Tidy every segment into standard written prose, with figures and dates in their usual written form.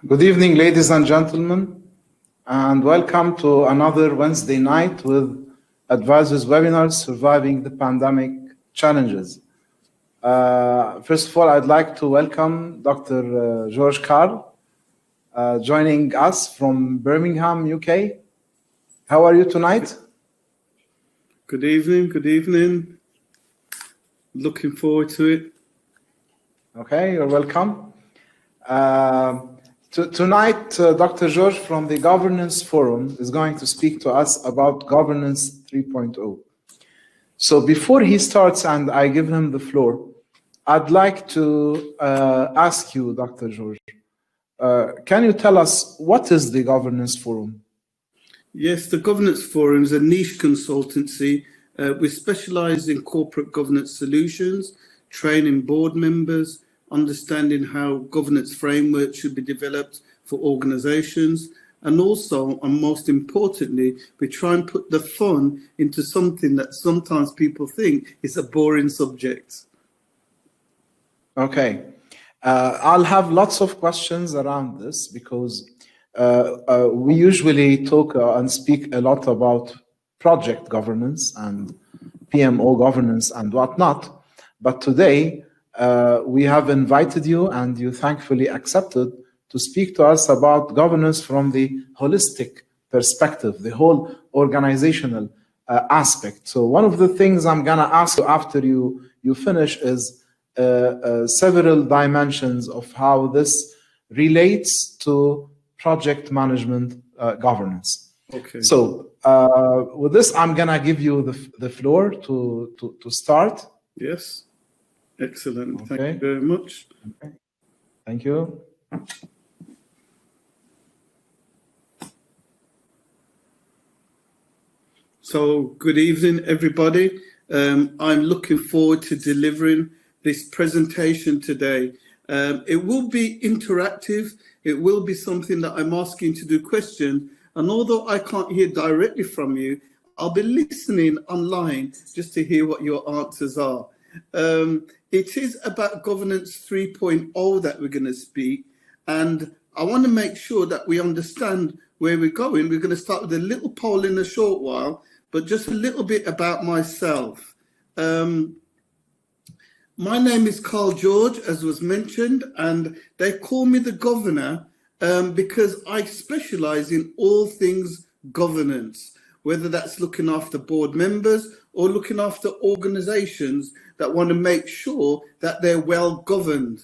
Good evening, ladies and gentlemen, and welcome to another Wednesday night with Advisors Webinars Surviving the Pandemic Challenges. First of all, I'd like to welcome Dr. George Karl, joining us from Birmingham, UK. How are you tonight? Good evening, good evening. Looking forward to it. Okay, you're welcome. Tonight, Dr. George from the Governance Forum is going to speak to us about Governance 3.0. So before he starts and I give him the floor, I'd like to ask you, Dr. George, can you tell us what is the Governance Forum? Yes, the Governance Forum is a niche consultancy. We specialize in corporate governance solutions, training board members, understanding how governance framework should be developed for organizations. And also, and most importantly, we try and put the fun into something that sometimes people think is a boring subject. Okay. I'll have lots of questions around this because we usually talk and speak a lot about project governance and PMO governance and whatnot. But today, we have invited you and you thankfully accepted to speak to us about governance from the holistic perspective, the whole organizational aspect. So one of the things I'm going to ask you after you finish is several dimensions of how this relates to project management governance. Okay. So with this, I'm going to give you the floor to start. Yes. Excellent. Okay. Thank you very much. Okay. Thank you. So, good evening, everybody. I'm looking forward to delivering this presentation today. It will be interactive. It will be something that I'm asking to do questions. And although I can't hear directly from you, I'll be listening online just to hear what your answers are. It is about Governance 3.0 that we're going to speak, and I want to make sure that we understand where we're going. We're going to start with a little poll in a short while, but just a little bit about myself. My name is Karl George, as was mentioned, and they call me the governor because I specialize in all things governance, whether that's looking after board members or looking after organizations that want to make sure that they're well governed.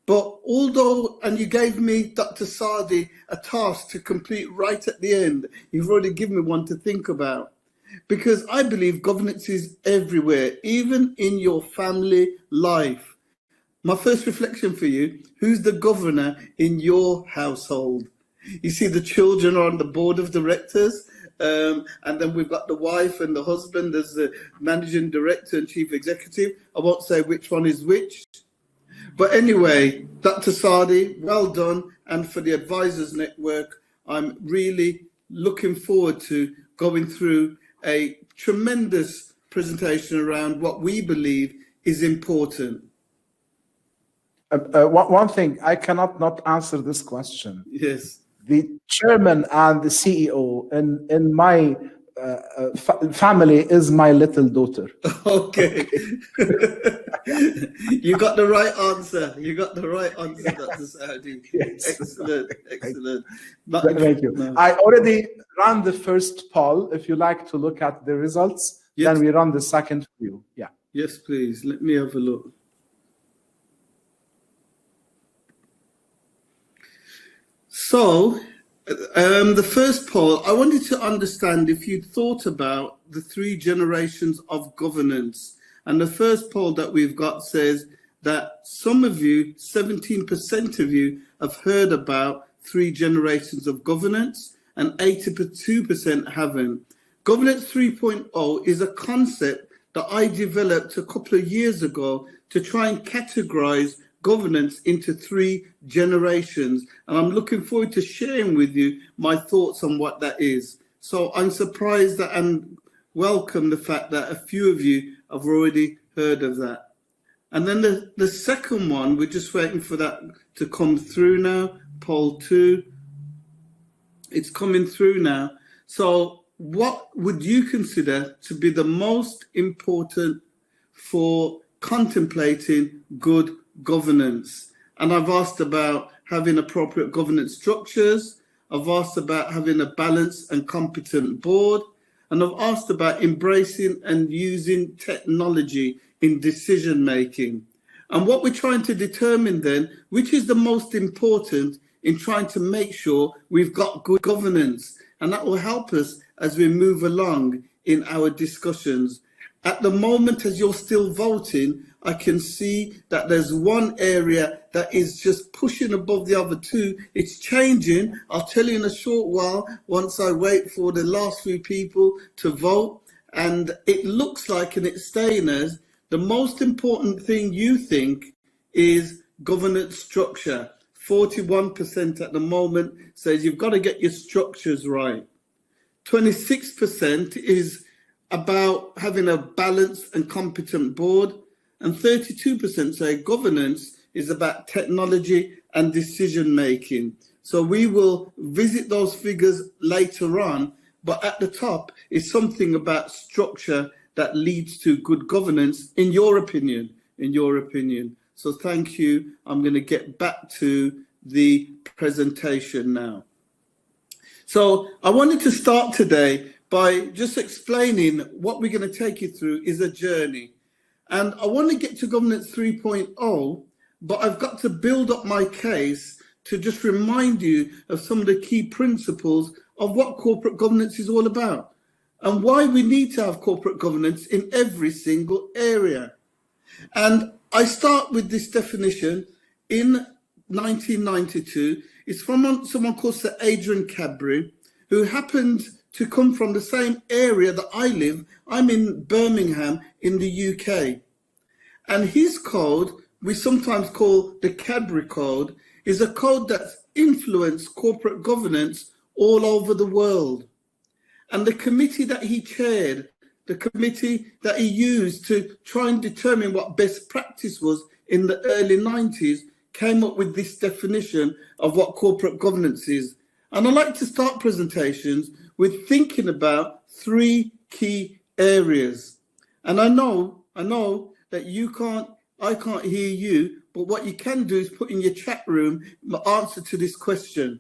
But although, and you gave me, Dr. Saadi, a task to complete right at the end, you've already given me one to think about. Because I believe governance is everywhere, even in your family life. My first reflection for you, who's the governor in your household? You see, the children are on the board of directors, and then we've got the wife and the husband as the managing director and chief executive. I won't say which one is which. But anyway, Dr. Saadi, well done. And for the Advisors Network, I'm really looking forward to going through a tremendous presentation around what we believe is important. One thing, I cannot not answer this question. Yes. The chairman and the CEO in my family is my little daughter. Okay. You got the right answer. You got the right answer, Dr. Saadi. Yes. Excellent. Excellent. Thank you. No. I already ran the first poll. If you like to look at the results, yes. Then we run the second for you. Yeah. Yes, please. Let me have a look. So, the first poll, I wanted to understand if you'd thought about the 3 generations of governance. And the first poll that we've got says that some of you, 17% of you, have heard about 3 generations of governance, and 82% haven't. Governance 3.0 is a concept that I developed a couple of years ago to try and categorize governance into 3 generations, and I'm looking forward to sharing with you my thoughts on what that is. So I'm surprised that and welcome the fact that a few of you have already heard of that. And then the second one, we're just waiting for that to come through now. Poll 2. It's coming through now. So what would you consider to be the most important for contemplating good governance? And I've asked about having appropriate governance structures. I've asked about having a balanced and competent board. And I've asked about embracing and using technology in decision making. And what we're trying to determine then, which is the most important in trying to make sure we've got good governance. And that will help us as we move along in our discussions. At the moment, as you're still voting, I can see that there's one area that is just pushing above the other two. It's changing. I'll tell you in a short while, once I wait for the last few people to vote. And it looks like, and it's staying as, the most important thing you think is governance structure. 41% at the moment says you've got to get your structures right. 26% is about having a balanced and competent board. And 32% say governance is about technology and decision making. So we will visit those figures later on, but at the top is something about structure that leads to good governance, in your opinion, So thank you. I'm going to get back to the presentation now. So I wanted to start today by just explaining what we're going to take you through is a journey. And I want to get to governance 3.0, but I've got to build up my case to just remind you of some of the key principles of what corporate governance is all about and why we need to have corporate governance in every single area. And I start with this definition in 1992. It's from someone called Sir Adra, who happened to come from the same area that I live. I'm in Birmingham in the UK. And his code, we sometimes call the Cadbury Code, is a code that's influenced corporate governance all over the world. And the committee that he chaired, the committee that he used to try and determine what best practice was in the early 90s, came up with this definition of what corporate governance is. And I like to start presentations with thinking about three key areas. And I know that I can't hear you, but what you can do is put in your chat room the answer to this question.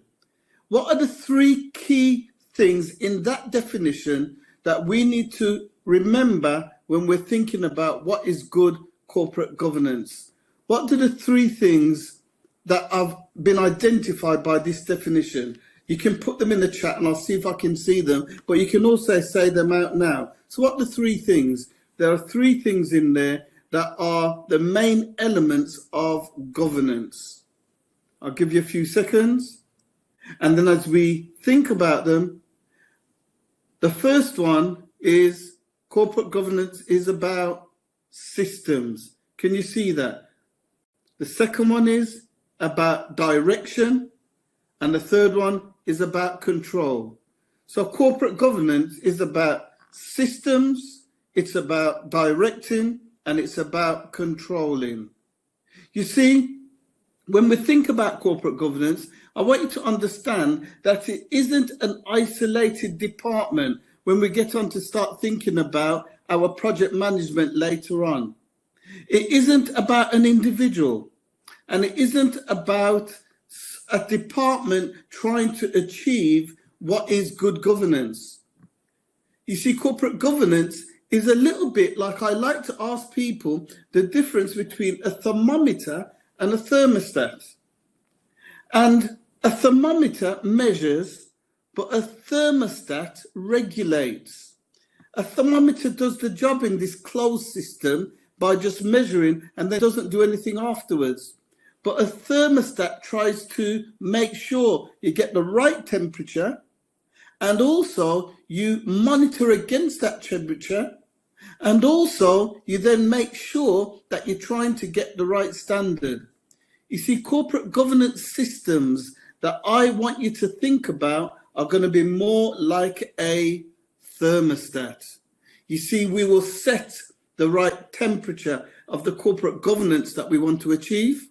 What are the three key things in that definition that we need to remember when we're thinking about what is good corporate governance? What are the three things that have been identified by this definition? You can put them in the chat and I'll see if I can see them, but you can also say them out now. So what are the three things? There are three things in there that are the main elements of governance. I'll give you a few seconds. And then as we think about them, the first one is corporate governance is about systems. Can you see that? The second one is about direction. And the third one is about control. So corporate governance is about systems, it's about directing, and it's about controlling. You see, when we think about corporate governance, I want you to understand that it isn't an isolated department when we get on to start thinking about our project management later on. It isn't about an individual, and it isn't about a department trying to achieve what is good governance. You see, corporate governance is a little bit like, I like to ask people the difference between a thermometer and a thermostat. And a thermometer measures, but a thermostat regulates. A thermometer does the job in this closed system by just measuring and then doesn't do anything afterwards. But a thermostat tries to make sure you get the right temperature, and also you monitor against that temperature, and also you then make sure that you're trying to get the right standard. You see, corporate governance systems that I want you to think about are going to be more like a thermostat. You see, we will set the right temperature of the corporate governance that we want to achieve.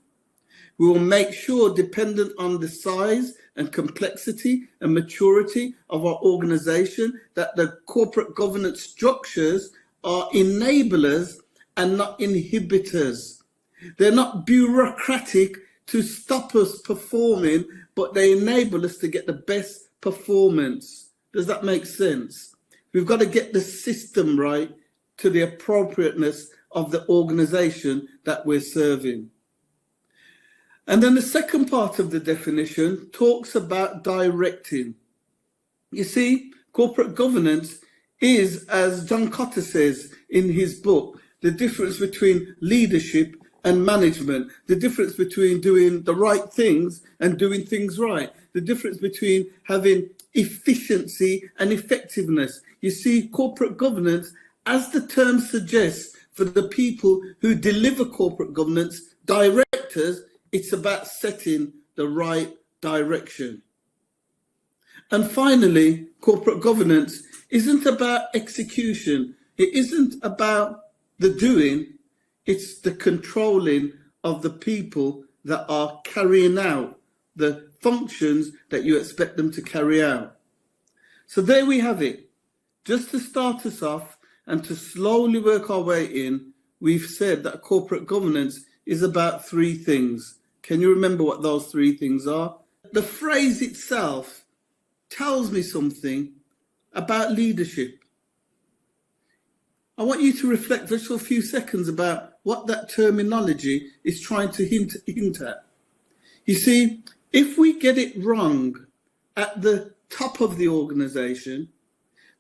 We will make sure, dependent on the size and complexity and maturity of our organization, that the corporate governance structures are enablers and not inhibitors. They're not bureaucratic to stop us performing, but they enable us to get the best performance. Does that make sense? We've got to get the system right to the appropriateness of the organization that we're serving. And then the second part of the definition talks about directing. You see, corporate governance is, as John Cotter says in his book, the difference between leadership and management, the difference between doing the right things and doing things right, the difference between having efficiency and effectiveness. You see, corporate governance, as the term suggests, for the people who deliver corporate governance, directors, it's about setting the right direction. And finally, corporate governance isn't about execution. It isn't about the doing. It's the controlling of the people that are carrying out the functions that you expect them to carry out. So there we have it. Just to start us off and to slowly work our way in, we've said that corporate governance is about three things. Can you remember what those three things are? The phrase itself tells me something about leadership. I want you to reflect just for a few seconds about what that terminology is trying to hint at. You see, if we get it wrong at the top of the organization,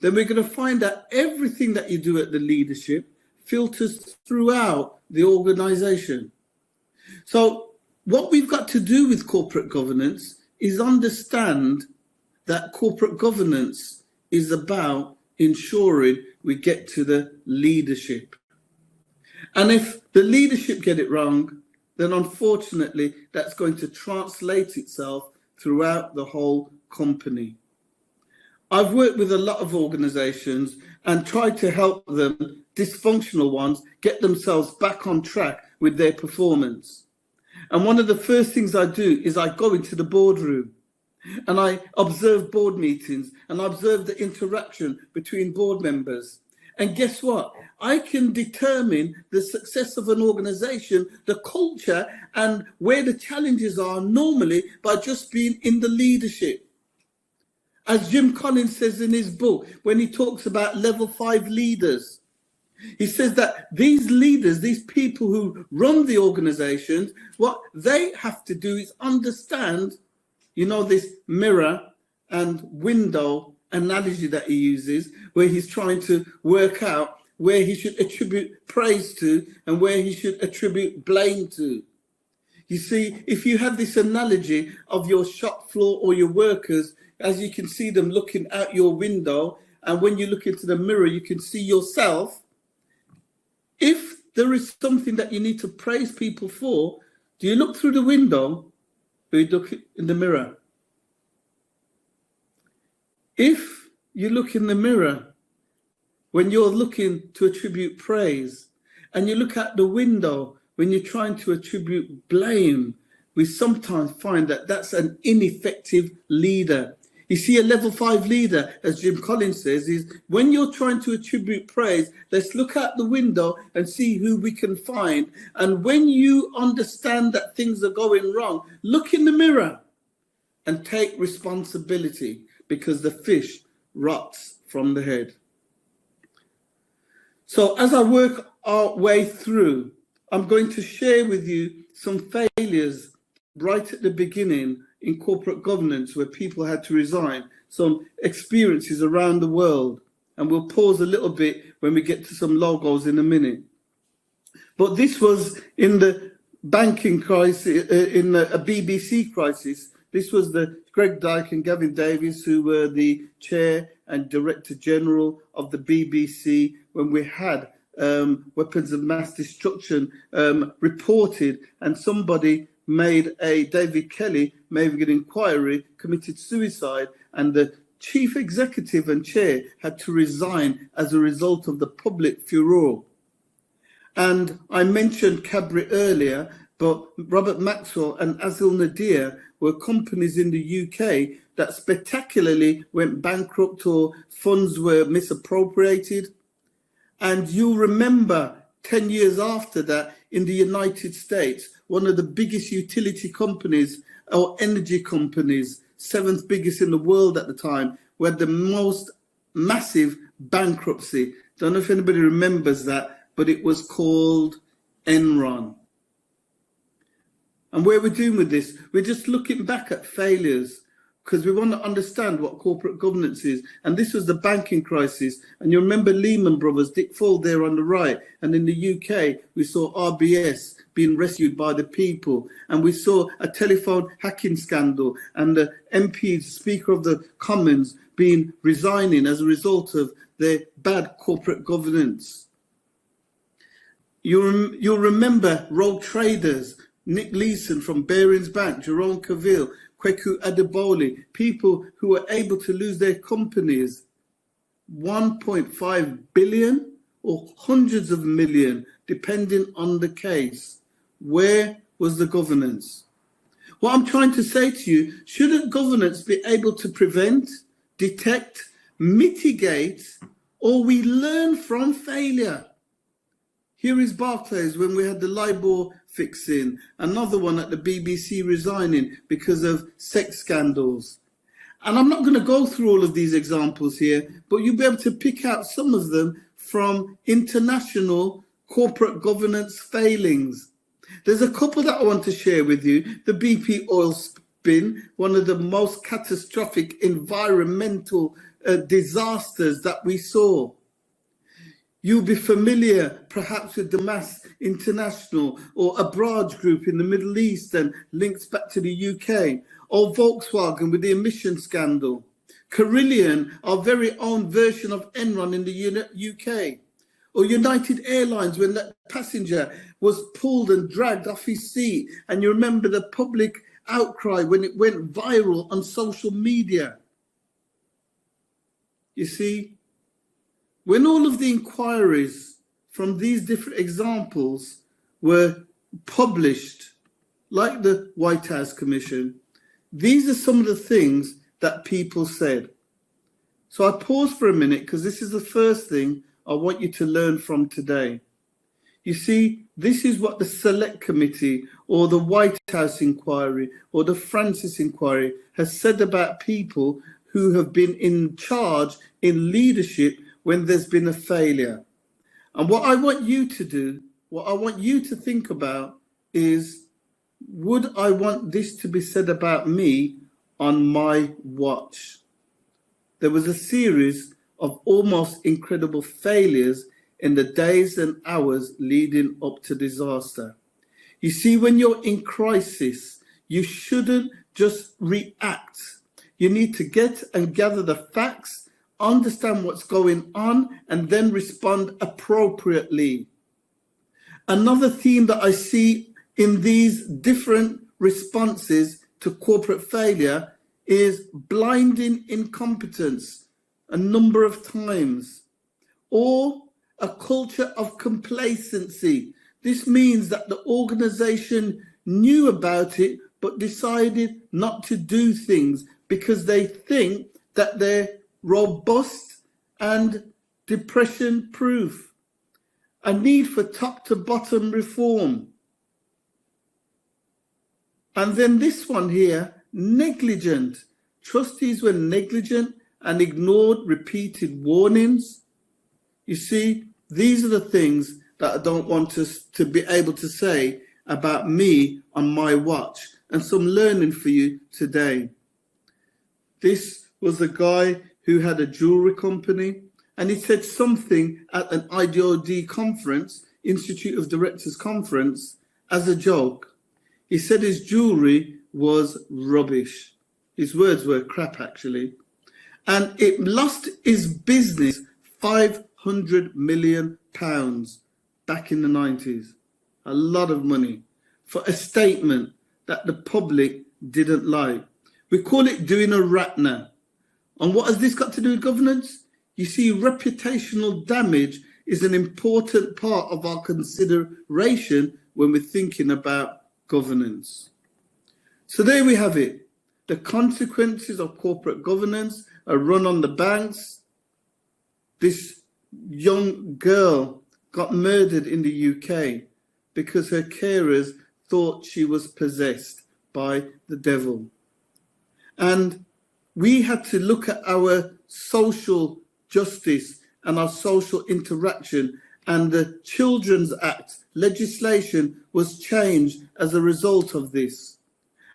then we're going to find that everything that you do at the leadership filters throughout the organization. So what we've got to do with corporate governance is understand that corporate governance is about ensuring we get to the leadership. And if the leadership get it wrong, then unfortunately that's going to translate itself throughout the whole company. I've worked with a lot of organizations and tried to help them, dysfunctional ones, get themselves back on track with their performance. And one of the first things I do is I go into the boardroom and I observe board meetings and I observe the interaction between board members. And guess what? I can determine the success of an organization, the culture, and where the challenges are normally by just being in the leadership. As Jim Collins says in his book, when he talks about level 5 leaders, he says that these leaders, these people who run the organizations, what they have to do is understand, you know, this mirror and window analogy that he uses, where he's trying to work out where he should attribute praise to and where he should attribute blame to. You see, if you have this analogy of your shop floor or your workers, as you can see them looking out your window, and when you look into the mirror, you can see yourself. If there is something that you need to praise people for, do you look through the window or you look in the mirror? If you look in the mirror when you're looking to attribute praise, and you look out the window when you're trying to attribute blame, we sometimes find that that's an ineffective leader. You see, a level 5 leader, as Jim Collins says, is when you're trying to attribute praise, let's look out the window and see who we can find. And when you understand that things are going wrong, look in the mirror and take responsibility, because the fish rots from the head. So as I work our way through, I'm going to share with you some failures right at the beginning in corporate governance where people had to resign, some experiences around the world. And we'll pause a little bit when we get to some logos in a minute. But this was in the banking crisis, in a BBC crisis. This was the Greg Dyke and Gavin Davies, who were the chair and director general of the BBC, when we had weapons of mass destruction reported, and somebody David Kelly made an inquiry, committed suicide, and the chief executive and chair had to resign as a result of the public furor. And I mentioned Cadbury earlier, but Robert Maxwell and Azil Nadir were companies in the UK that spectacularly went bankrupt or funds were misappropriated. And you'll remember 10 years after that, in the United States, one of the biggest utility companies or energy companies, 7th biggest in the world at the time, were the most massive bankruptcy. Don't know if anybody remembers that, but it was called Enron. And where we're doing with this, we're just looking back at failures because we want to understand what corporate governance is. And this was the banking crisis. And you remember Lehman Brothers, Dick Fuld there on the right. And in the UK, we saw RBS being rescued by the people. And we saw a telephone hacking scandal and the MP, Speaker of the Commons, resigning as a result of their bad corporate governance. You'll remember rogue traders, Nick Leeson from Barings Bank, Jerome Cavill, Kweku Adebole, people who were able to lose their companies 1.5 billion or hundreds of million, depending on the case. Where was the governance? What I'm trying to say to you, shouldn't governance be able to prevent, detect, mitigate, or we learn from failure? Here is Barclays when we had the LIBOR fixing, another one at the BBC resigning because of sex scandals. And I'm not going to go through all of these examples here, but you'll be able to pick out some of them from international corporate governance failings. There's a couple that I want to share with you. The BP oil spin, one of the most catastrophic environmental disasters that we saw. You'll be familiar perhaps with Damas International or Abraj Group in the Middle East and links back to the UK, or Volkswagen with the emission scandal. Carillion, our very own version of Enron in the UK, or United Airlines when that passenger was pulled and dragged off his seat. And you remember the public outcry when it went viral on social media. You see, when all of the inquiries from these different examples were published, like the White House Commission, these are some of the things that people said. So I pause for a minute because this is the first thing I want you to learn from today. You see, this is what the Select Committee or the White House inquiry or the Francis inquiry has said about people who have been in charge, in leadership, when there's been a failure. And what I want you to do, what I want you to think about is, would I want this to be said about me on my watch? There was a series of almost incredible failures in the days and hours leading up to disaster. You see, when you're in crisis, you shouldn't just react. You need to get and gather the facts, understand what's going on, and then respond appropriately. Another theme that I see in these different responses to corporate failure is blinding incompetence a number of times, or a culture of complacency. This means that the organization knew about it but decided not to do things because they think that they're robust and depression proof. A need for top to bottom reform. And then this one here, negligent. Trustees were negligent and ignored repeated warnings. You see, these are the things that I don't want us to be able to say about me on my watch, and some learning for you today. This was a guy who had a jewelry company, and he said something at an IDOD conference, Institute of Directors conference, as a joke. He said his jewelry was rubbish. His words were crap, actually. And it lost his business £500 million back in the 90s. A lot of money for a statement that the public didn't like. We call it doing a ratner. And what has this got to do with governance? You see, reputational damage is an important part of our consideration when we're thinking about governance. So there we have it. The consequences of corporate governance, a run on the banks. This young girl got murdered in the UK because her carers thought she was possessed by the devil. And we had to look at our social justice and our social interaction, and the Children's Act legislation was changed as a result of this.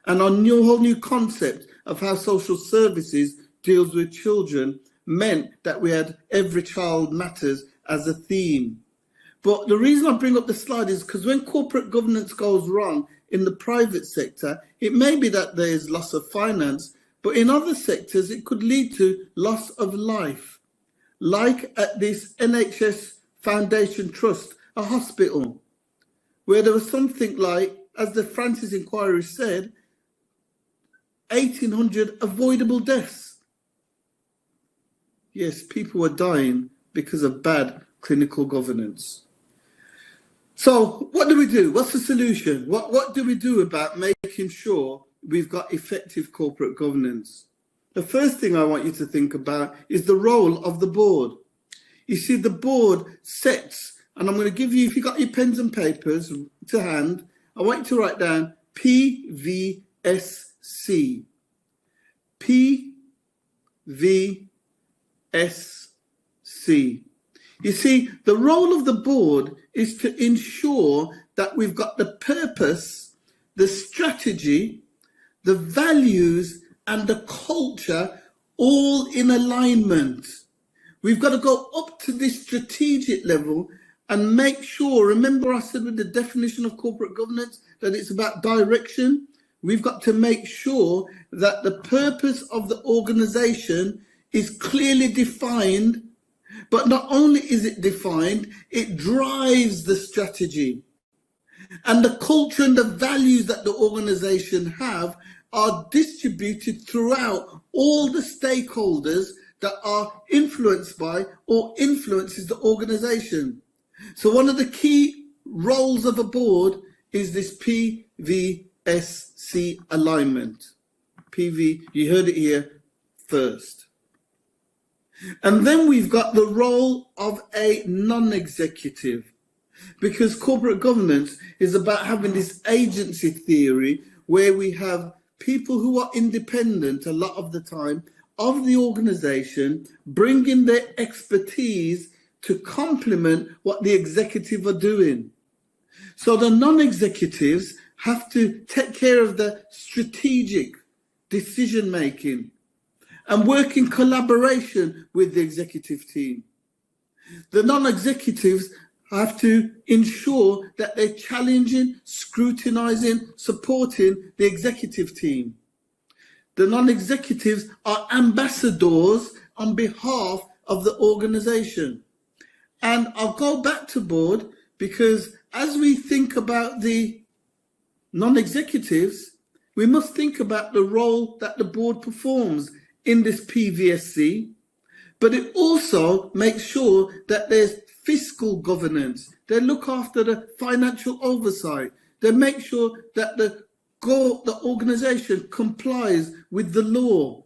And our whole new concept of how social services deals with children meant that we had Every Child Matters as a theme. But the reason I bring up the slide is because when corporate governance goes wrong in the private sector, it may be that there is loss of finance, but in other sectors, it could lead to loss of life. Like at this NHS Foundation Trust, a hospital, where there was something like, as the Francis inquiry said, 1,800 avoidable deaths. Yes, people were dying because of bad clinical governance. So what do we do? What's the solution? What do we do about making sure we've got effective corporate governance? The first thing I want you to think about is the role of the board. You see, the board sets, and I'm going to give you, if you've got your pens and papers to hand, I want you to write down PVSC. PVSC. You see, the role of the board is to ensure that we've got the purpose, the strategy, the values, and the culture all in alignment. We've got to go up to this strategic level and make sure, remember I said with the definition of corporate governance that it's about direction. We've got to make sure that the purpose of the organization is clearly defined, but not only is it defined, it drives the strategy. And the culture and the values that the organization have are distributed throughout all the stakeholders that are influenced by or influences the organization. So one of the key roles of a board is this PVSC alignment. PV, you heard it here first. And then we've got the role of a non-executive, because corporate governance is about having this agency theory where we have people who are independent a lot of the time of the organization, bringing their expertise to complement what the executive are doing. So the non-executives have to take care of the strategic decision making and work in collaboration with the executive team. The non-executives have to ensure that they're challenging, scrutinizing, supporting the executive team. The non-executives are ambassadors on behalf of the organization. And I'll go back to board because as we think about the non-executives, we must think about the role that the board performs in this PVSC, but it also makes sure that there's fiscal governance. They look after the financial oversight. They make sure that the organization complies with the law.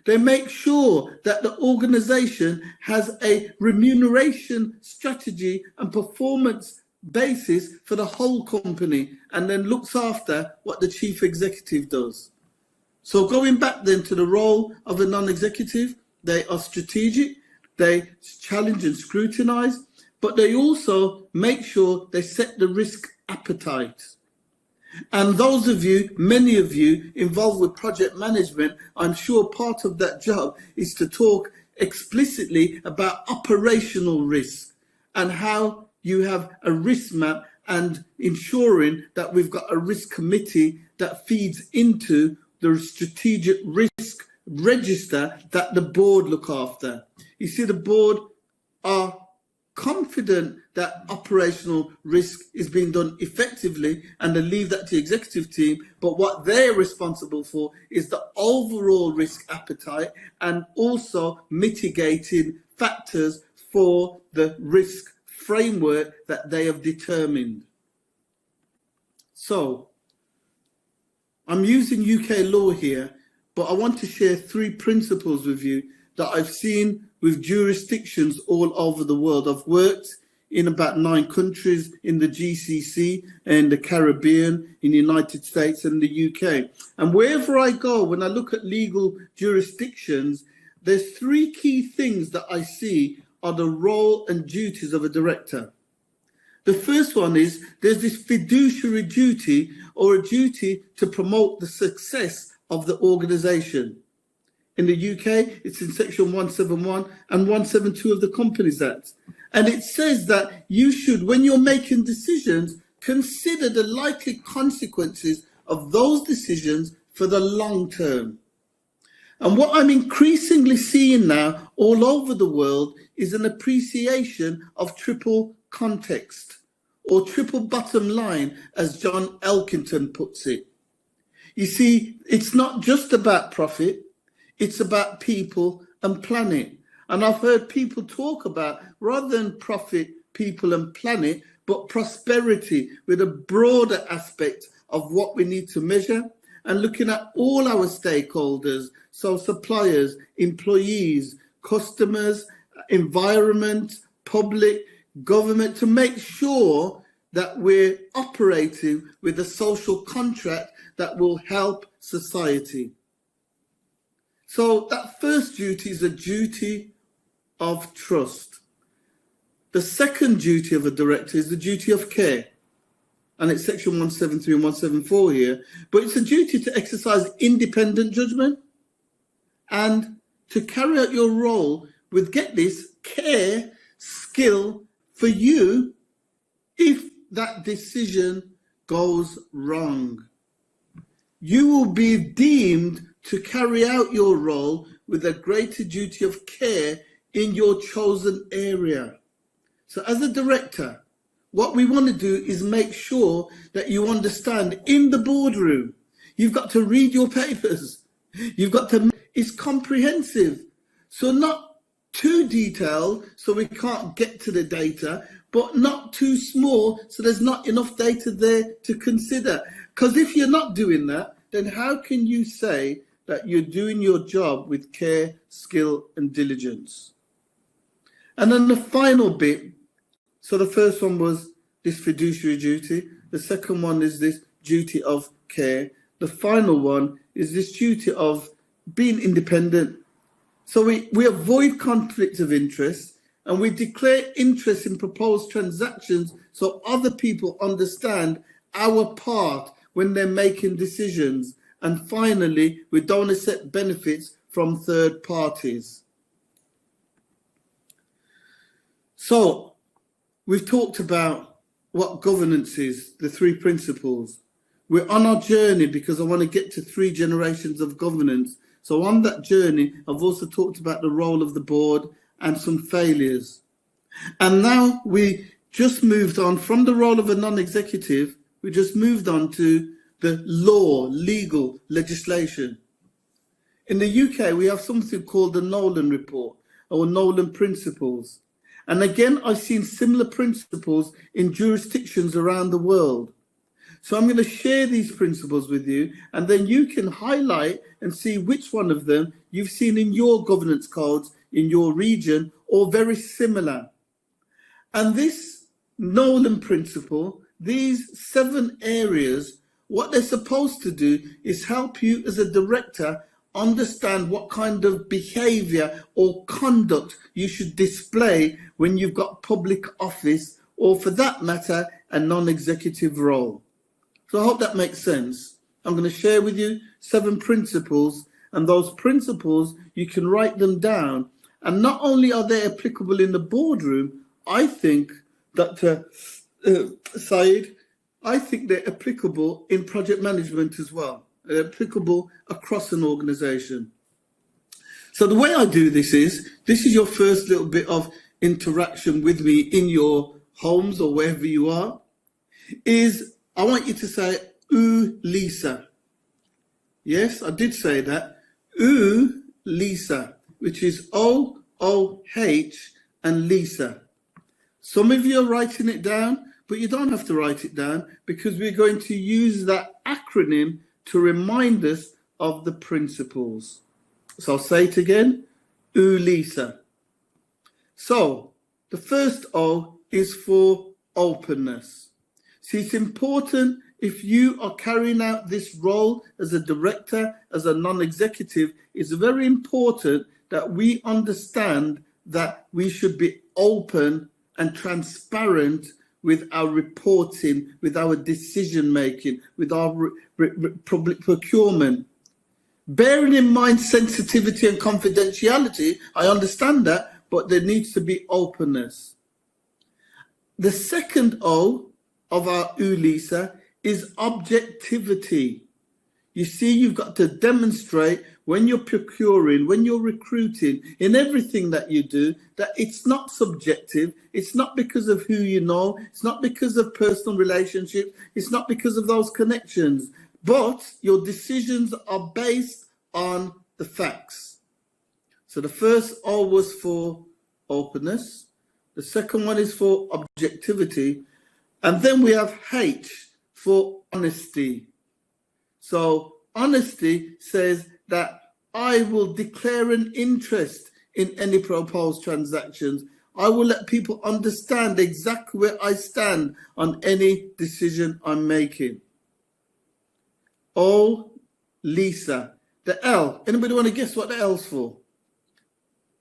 They make sure that the organization has a remuneration strategy and performance basis for the whole company, and then looks after what the chief executive does. So going back then to the role of a non-executive, they are strategic, they challenge and scrutinize, but they also make sure they set the risk appetite. And those of you, many of you involved with project management, I'm sure part of that job is to talk explicitly about operational risk and how you have a risk map and ensuring that we've got a risk committee that feeds into the strategic risk register that the board look after. You see, the board are confident that operational risk is being done effectively and they leave that to the executive team, but what they're responsible for is the overall risk appetite and also mitigating factors for the risk framework that they have determined. So I'm using UK law here, but I want to share 3 principles with you that I've seen with jurisdictions all over the world. I've worked in about 9 countries in the GCC and the Caribbean, in the United States and the UK. And wherever I go, when I look at legal jurisdictions, there's 3 key things that I see are the role and duties of a director. The first one is there's this fiduciary duty or a duty to promote the success of the organization. In the UK, it's in section 171 and 172 of the Companies Act. And it says that you should, when you're making decisions, consider the likely consequences of those decisions for the long term. And what I'm increasingly seeing now all over the world is an appreciation of triple context, or triple bottom line, as John Elkington puts it. You see, it's not just about profit, it's about people and planet. And I've heard people talk about, rather than profit, people and planet, but prosperity with a broader aspect of what we need to measure, and looking at all our stakeholders, so suppliers, employees, customers, environment, public, government, to make sure that we're operating with a social contract that will help society. So that first duty is a duty of trust. The second duty of a director is the duty of care. And it's section 173 and 174 here. But it's a duty to exercise independent judgment and to carry out your role with, get this, care, skill for you if that decision goes wrong. You will be deemed to carry out your role with a greater duty of care in your chosen area. So as a director, what we want to do is make sure that you understand in the boardroom, you've got to read your papers. You've got to, it's comprehensive. So not too detailed, so we can't get to the data, but not too small, so there's not enough data there to consider. Because if you're not doing that, then how can you say that you're doing your job with care, skill, and diligence? And then the final bit, so the first one was this fiduciary duty. The second one is this duty of care. The final one is this duty of being independent. So we avoid conflict of interest, and we declare interest in proposed transactions so other people understand our part when they're making decisions. And finally, we don't accept benefits from third parties. So we've talked about what governance is, the 3 principles. We're on our journey because I want to get to 3 generations of governance. So on that journey, I've also talked about the role of the board and some failures. And now we just moved on from the role of a non-executive, we just moved on to the law, legal legislation. In the UK, we have something called the Nolan Report or Nolan Principles. And again, I've seen similar principles in jurisdictions around the world. So I'm going to share these principles with you, and then you can highlight and see which one of them you've seen in your governance codes in your region or very similar. And this Nolan principle, these 7 areas, what they're supposed to do is help you as a director understand what kind of behavior or conduct you should display when you've got public office, or for that matter, a non-executive role. So I hope that makes sense. I'm going to share with you 7 principles, and those principles, you can write them down. And not only are they applicable in the boardroom, I think, Dr. Said, I think they're applicable in project management as well. They're applicable across an organization. So the way I do this is your first little bit of interaction with me in your homes or wherever you are, is I want you to say, ooh, Lisa. Yes, I did say that. Ooh, Lisa, which is O-O-H and Lisa. Some of you are writing it down, but you don't have to write it down because we're going to use that acronym to remind us of the principles. So I'll say it again, Lisa. So the first O is for openness. See, it's important if you are carrying out this role as a director, as a non-executive, it's very important that we understand that we should be open and transparent with our reporting, with our decision making, with our public procurement. Bearing in mind sensitivity and confidentiality, I understand that, but there needs to be openness. The second O of our ULISA is objectivity. You see, you've got to demonstrate when you're procuring, when you're recruiting, in everything that you do, that it's not subjective. It's not because of who you know. It's not because of personal relationships. It's not because of those connections. But your decisions are based on the facts. So the first O was for openness. The second one is for objectivity. And then we have H for honesty. So honesty says that I will declare an interest in any proposed transactions. I will let people understand exactly where I stand on any decision I'm making. O, Lisa. The L. Anybody want to guess what the L's for?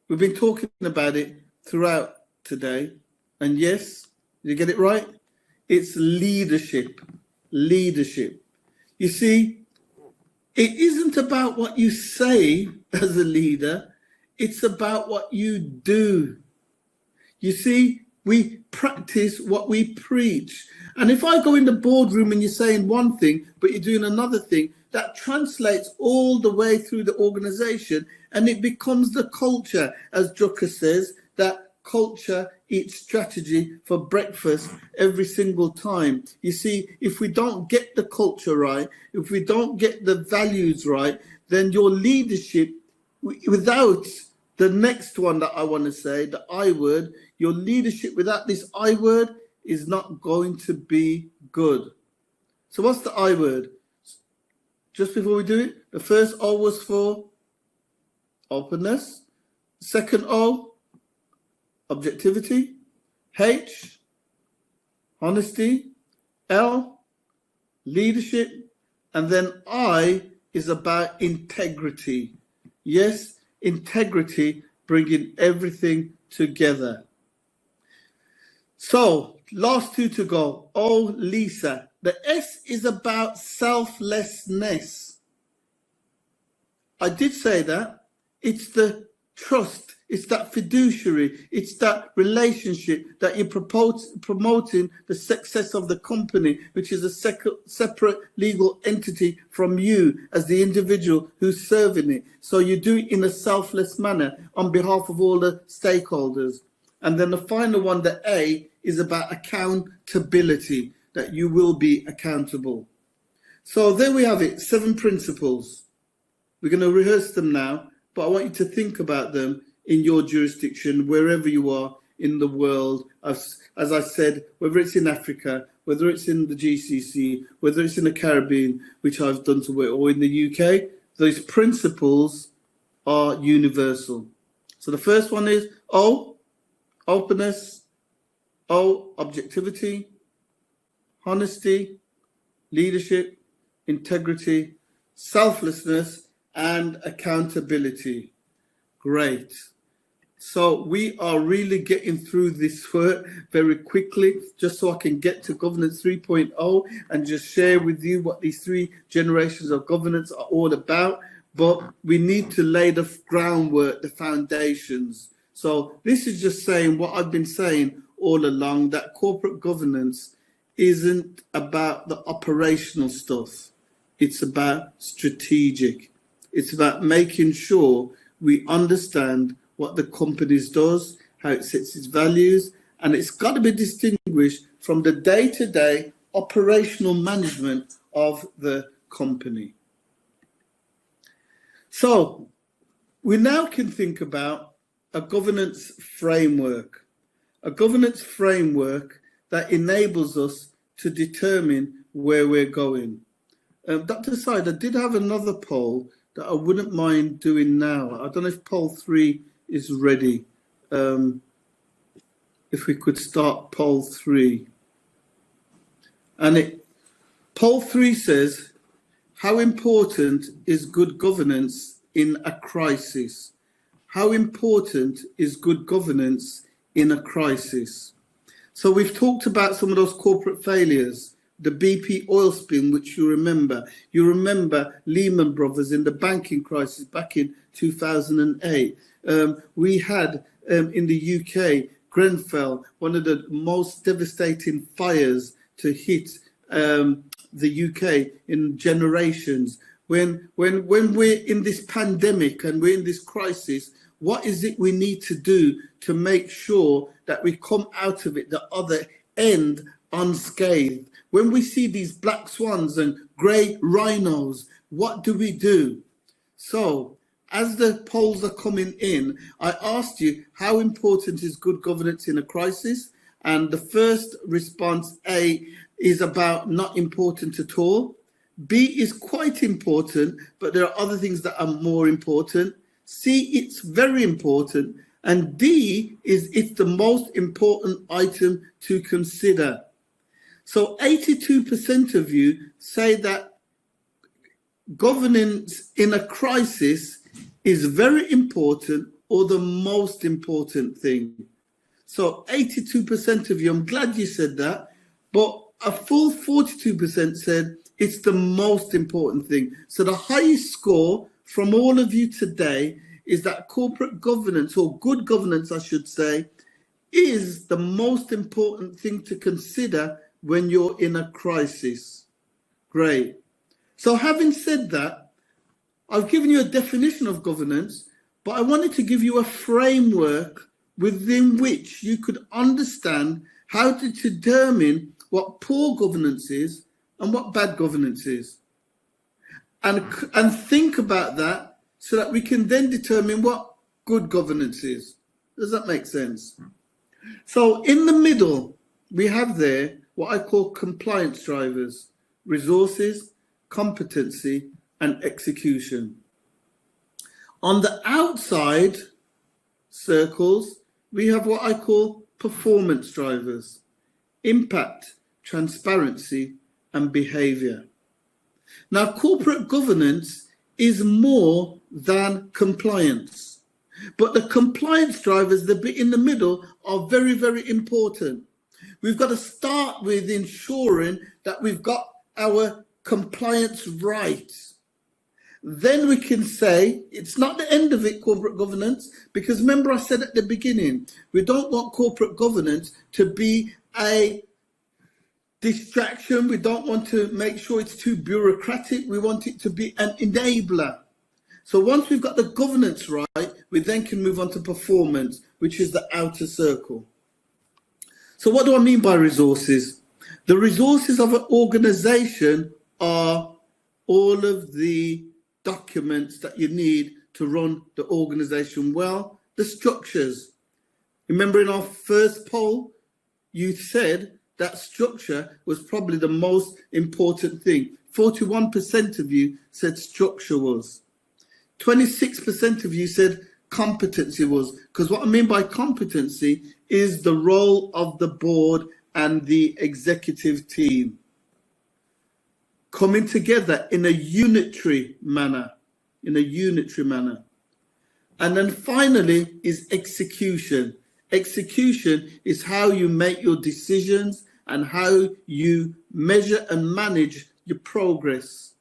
We've been talking about it throughout today. And yes, did you get it right? It's leadership. Leadership. You see, it isn't about what you say as a leader. It's about what you do. You see, we practice what we preach. And if I go in the boardroom and you're saying one thing, but you're doing another thing, that translates all the way through the organization and it becomes the culture. As Drucker says, that culture eats strategy for breakfast every single time. You see, if we don't get the culture right, if we don't get the values right, then your leadership, without the next one that I want to say, the I word, your leadership without this I word is not going to be good. So what's the I word? Just before we do it, the first O was for openness. Second O, objectivity. H, honesty. L, leadership. And then I is about integrity. Yes, integrity, bringing everything together. So, last two to go. O, Lisa. The S is about selflessness. I did say that. It's the trust. It's that fiduciary. It's that relationship that you're promoting the success of the company, which is a separate legal entity from you as the individual who's serving it. So you do it in a selfless manner on behalf of all the stakeholders. And then the final one, the A, is about accountability, that you will be accountable. So there we have it, 7 principles. We're going to rehearse them now, but I want you to think about them in your jurisdiction, wherever you are in the world. As I said, whether it's in Africa, whether it's in the GCC, whether it's in the Caribbean, which I've done to work, or in the UK, those principles are universal. So the first one is O, openness. O, objectivity. Honesty, leadership, integrity, selflessness, and accountability. Great. So we are really getting through this work very quickly, just so I can get to Governance 3.0 and just share with you what these 3 generations of governance are all about. But we need to lay the groundwork, the foundations. So this is just saying what I've been saying all along, that corporate governance isn't about the operational stuff. It's about strategic. It's about making sure we understand what the company does, how it sets its values, and it's got to be distinguished from the day-to-day operational management of the company. So we now can think about a governance framework. a governance framework that enables us to determine where we're going. Dr. Saadi, I did have another poll that I wouldn't mind doing now. I don't know if poll 3 is ready. If we could start poll 3. And poll 3 says, how important is good governance in a crisis? How important is good governance in a crisis? So we've talked about some of those corporate failures, the BP oil spill, which you remember. You remember Lehman Brothers in the banking crisis back in 2008. We had in the UK, Grenfell, one of the most devastating fires to hit the UK in generations. When we're in this pandemic and we're in this crisis, what is it we need to do to make sure that we come out of it the other end unscathed? When we see these black swans and grey rhinos, what do we do? So, as the polls are coming in, I asked you, how important is good governance in a crisis? And the first response, A, is about not important at all. B is quite important, but there are other things that are more important. C, it's very important. And D is it's the most important item to consider. So 82% of you say that governance in a crisis is very important or the most important thing. So 82% of you, I'm glad you said that, but a full 42% said it's the most important thing. So the highest score from all of you today is that corporate governance, or good governance, I should say, is the most important thing to consider when you're in a crisis. Great. So having said that, I've given you a definition of governance, but I wanted to give you a framework within which you could understand how to determine what poor governance is and what bad governance is. And think about that so that we can then determine what good governance is. Does that make sense? So in the middle, we have there what I call compliance drivers: resources, competency, and execution. On the outside circles, we have what I call performance drivers: impact, transparency, and behavior. Now, corporate governance is more than compliance, but the compliance drivers, the bit in the middle, are very, very important. We've got to start with ensuring that we've got our compliance right. Then we can say it's not the end of it, corporate governance, because remember I said at the beginning, we don't want corporate governance to be a distraction. We don't want to make sure it's too bureaucratic. We want it to be an enabler. So once we've got the governance right, we then can move on to performance, which is the outer circle. So what do I mean by resources? The resources of an organization are all of the documents that you need to run the organization well, the structures. Remember in our first poll, you said that structure was probably the most important thing. 41% of you said structure was. 26% of you said competency was. Because what I mean by competency is the role of the board and the executive team coming together in a unitary manner. And then finally is execution. Execution is how you make your decisions and how you measure and manage your progress.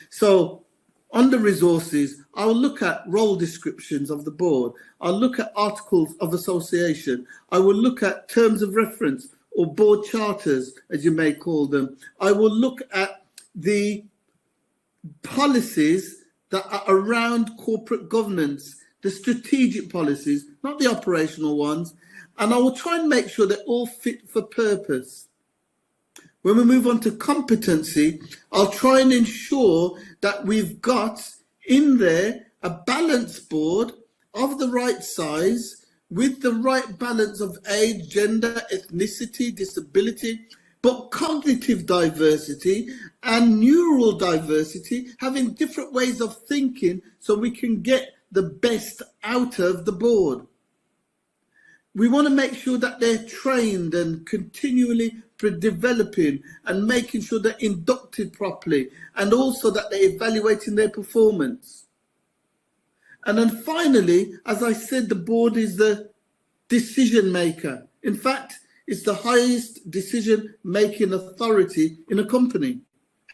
So under resources, I'll look at role descriptions of the board. I'll look at articles of association. I will look at terms of reference or board charters, as you may call them. I will look at the policies that are around corporate governance, the strategic policies, not the operational ones, and I will try and make sure they're all fit for purpose. When we move on to competency, I'll try and ensure that we've got in there a balance board of the right size with the right balance of age, gender, ethnicity, disability, but cognitive diversity and neural diversity, having different ways of thinking so we can get the best out of the board. We want to make sure that they're trained and continually developing and making sure they're inducted properly, and also that they're evaluating their performance. And then finally, as I said, the board is the decision maker. In fact, it's the highest decision-making authority in a company,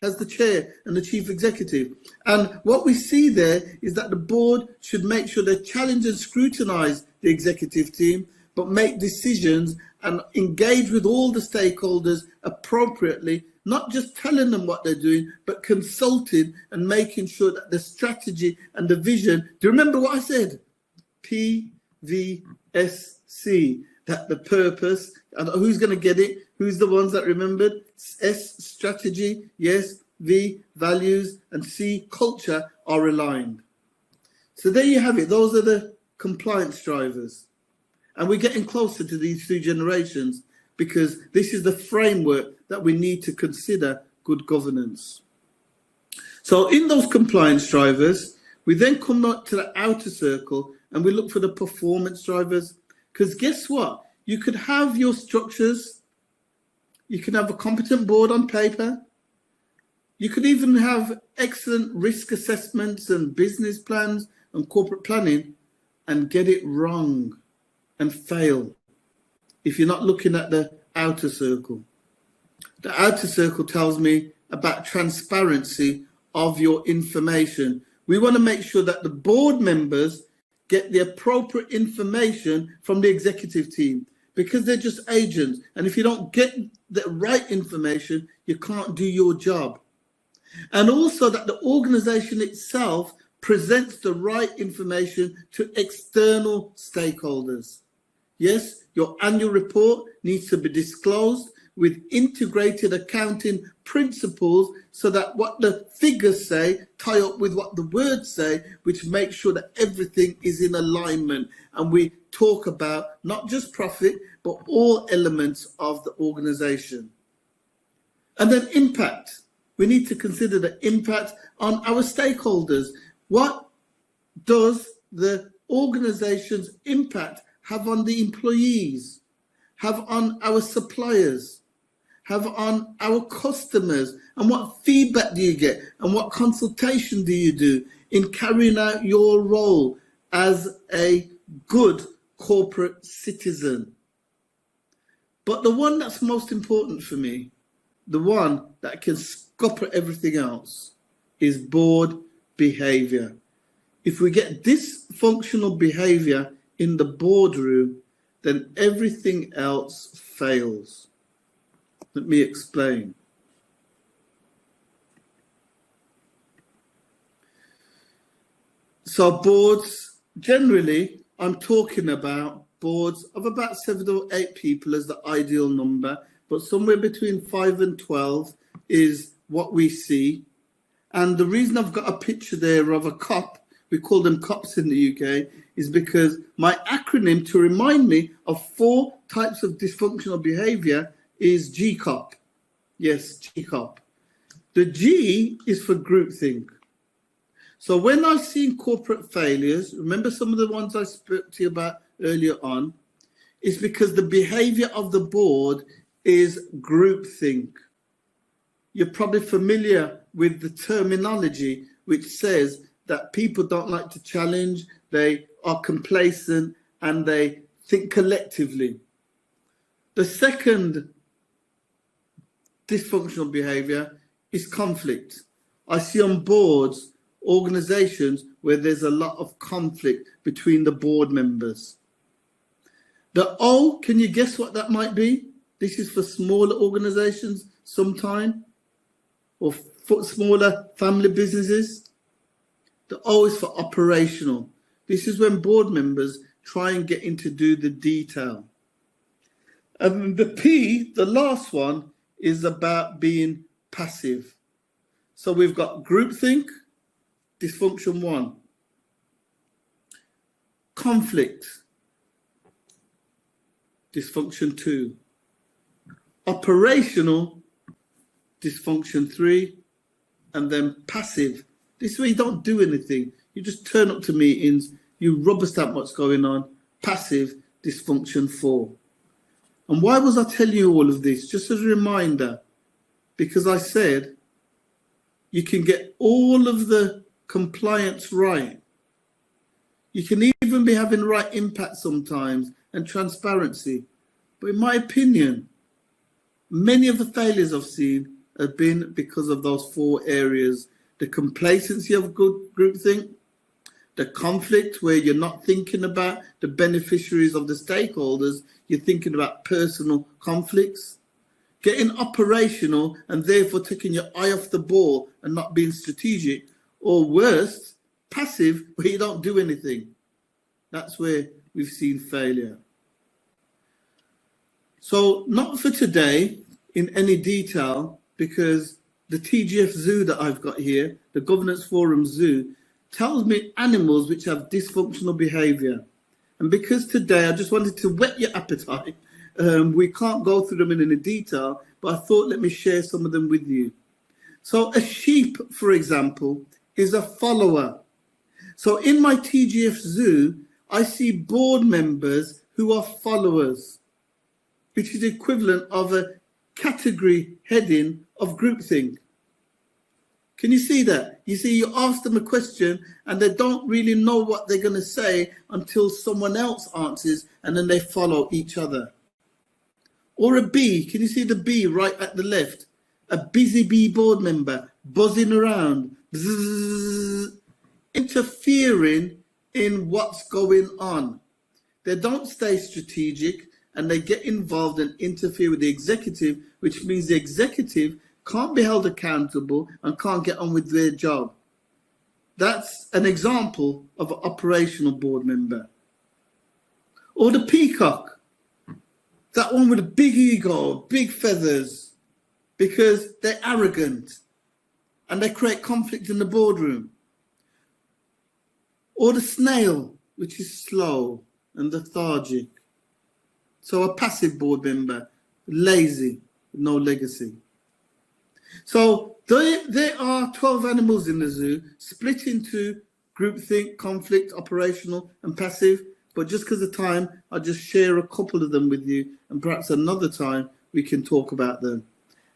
as the chair and the chief executive. And what we see there is that the board should make sure they challenge and scrutinize the executive team, but make decisions and engage with all the stakeholders appropriately, not just telling them what they're doing, but consulting and making sure that the strategy and the vision, do you remember what I said? PVSC, that the purpose, and who's going to get it? Who's the ones that remembered? S, strategy, yes, V, values, and C, culture are aligned. So there you have it. Those are the compliance drivers. And we're getting closer to these two generations because this is the framework that we need to consider good governance. So in those compliance drivers, we then come up to the outer circle and we look for the performance drivers. Because guess what? You could have your structures. You can have a competent board on paper. You could even have excellent risk assessments and business plans and corporate planning and get it wrong and fail if you're not looking at the outer circle. The outer circle tells me about transparency of your information. We want to make sure that the board members get the appropriate information from the executive team because they're just agents. And if you don't get the right information, you can't do your job. And also that the organization itself presents the right information to external stakeholders. Yes, your annual report needs to be disclosed with integrated accounting principles so that what the figures say tie up with what the words say, which makes sure that everything is in alignment. And we talk about not just profit, but all elements of the organization. And then impact. We need to consider the impact on our stakeholders. What does the organization's impact have on the employees, have on our suppliers, have on our customers, and what feedback do you get, and what consultation do you do in carrying out your role as a good corporate citizen? But the one that's most important for me, the one that can scupper everything else, is board behavior. If we get dysfunctional behavior in the boardroom, then everything else fails. Let me explain. So boards, generally, I'm talking about boards of about 7 or 8 people as the ideal number, but somewhere between 5 and 12 is what we see. And the reason I've got a picture there of a cop, we call them cops in the UK, is because my acronym to remind me of 4 types of dysfunctional behavior is GCOP. Yes, GCOP. The G is for groupthink. So when I've seen corporate failures, remember some of the ones I spoke to you about earlier on, it's because the behavior of the board is groupthink. You're probably familiar with the terminology which says that people don't like to challenge, they are complacent, and they think collectively. The second dysfunctional behavior is conflict. I see on boards, organizations where there's a lot of conflict between the board members. The O, can you guess what that might be? This is for smaller organizations sometime, or for smaller family businesses. The O is for operational. This is when board members try and get into do the detail. And the P, the last one, is about being passive. So we've got groupthink, dysfunction 1. Conflict. dysfunction 2. Operational, dysfunction 3. And then passive. This way you don't do anything. You just turn up to meetings, you rubber stamp what's going on. Passive, dysfunction 4. And why was I telling you all of this? Just as a reminder, because I said you can get all of the compliance right. You can even be having the right impact sometimes and transparency. But in my opinion, many of the failures I've seen have been because of those 4 areas. The complacency of good groupthink, the conflict where you're not thinking about the beneficiaries of the stakeholders, you're thinking about personal conflicts, getting operational and therefore taking your eye off the ball and not being strategic, or worse, passive where you don't do anything. That's where we've seen failure. So not for today in any detail, because the TGF zoo that I've got here, the Governance Forum Zoo, tells me animals which have dysfunctional behavior. And because today I just wanted to whet your appetite, we can't go through them in any detail, but I thought let me share some of them with you. So a sheep, for example, is a follower. So in my TGF zoo, I see board members who are followers, which is equivalent of a category heading of groupthink. Can you see that? You see, you ask them a question and they don't really know what they're going to say until someone else answers, and then they follow each other. Or a bee. Can you see the bee right at the left? A busy bee board member buzzing around, bzzz, interfering in what's going on. They don't stay strategic and they get involved and interfere with the executive, which means the executive can't be held accountable and can't get on with their job. That's an example of an operational board member. Or the peacock, that one with a big ego, big feathers, because they're arrogant and they create conflict in the boardroom. Or the snail, which is slow and lethargic. So a passive board member, lazy, no legacy. So there are 12 animals in the zoo, split into groupthink, conflict, operational, and passive. But just because of time, I'll just share a couple of them with you, and perhaps another time we can talk about them.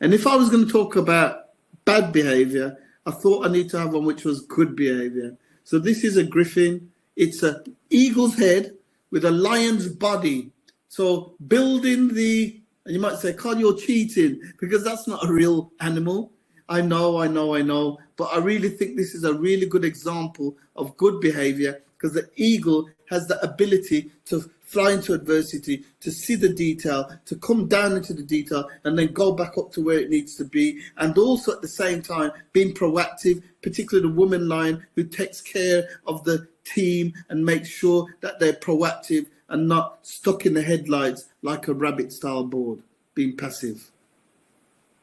And if I was going to talk about bad behavior, I thought I need to have one which was good behavior. So this is a griffin. It's an eagle's head with a lion's body. So building the, and you might say, Karl, you're cheating, because that's not a real animal. I know, but I really think this is a really good example of good behavior, because the eagle has the ability to fly into adversity, to see the detail, to come down into the detail, and then go back up to where it needs to be. And also at the same time, being proactive, particularly the woman lion who takes care of the team and makes sure that they're proactive and not stuck in the headlights like a rabbit-style board, being passive.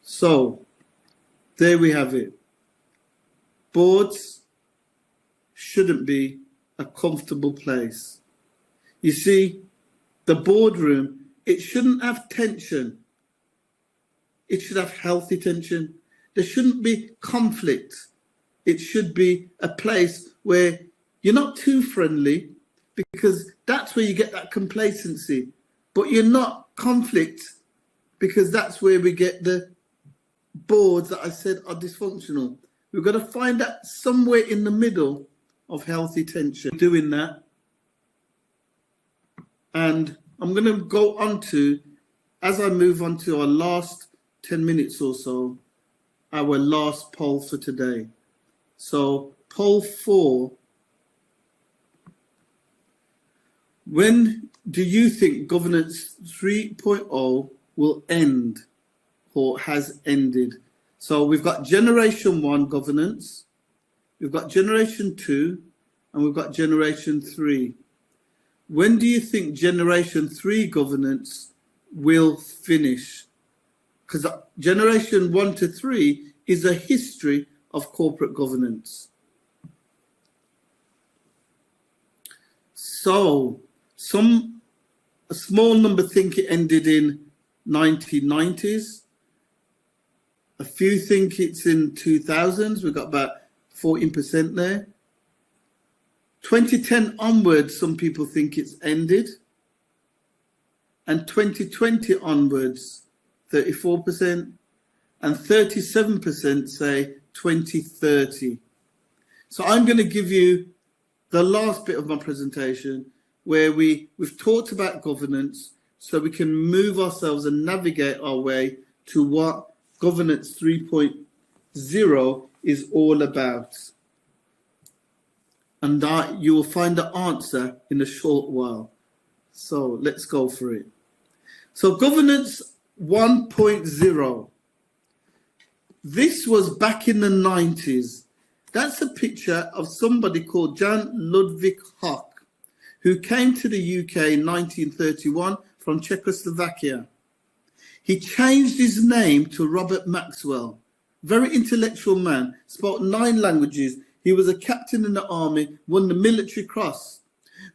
So, there we have it. Boards shouldn't be a comfortable place. You see, the boardroom, it shouldn't have tension. It should have healthy tension. There shouldn't be conflict. It should be a place where you're not too friendly, because that's where you get that complacency. But you're not conflict, because that's where we get the boards that I said are dysfunctional. We've got to find that somewhere in the middle of healthy tension. Doing that. And I'm going to go on to, as I move on to our last 10 minutes or so, our last poll for today. So poll 4. When do you think governance 3.0 will end or has ended? So we've got generation 1 governance, we've got generation 2, and we've got generation 3. When do you think generation 3 governance will finish? Because generation 1 to 3 is a history of corporate governance. So A small number think it ended in 1990s. A few think it's in 2000s. We've got about 14% there. 2010 onwards, some people think it's ended. And 2020 onwards, 34%. And 37% say 2030. So I'm going to give you the last bit of my presentation where we've talked about governance so we can move ourselves and navigate our way to what Governance 3.0 is all about. And you will find the answer in a short while. So let's go for it. So Governance 1.0. This was back in the 90s. That's a picture of somebody called Jan Ludwig Hock, who came to the UK in 1931 from Czechoslovakia. He changed his name to Robert Maxwell. Very intellectual man, spoke 9 languages. He was a captain in the army, won the Military Cross.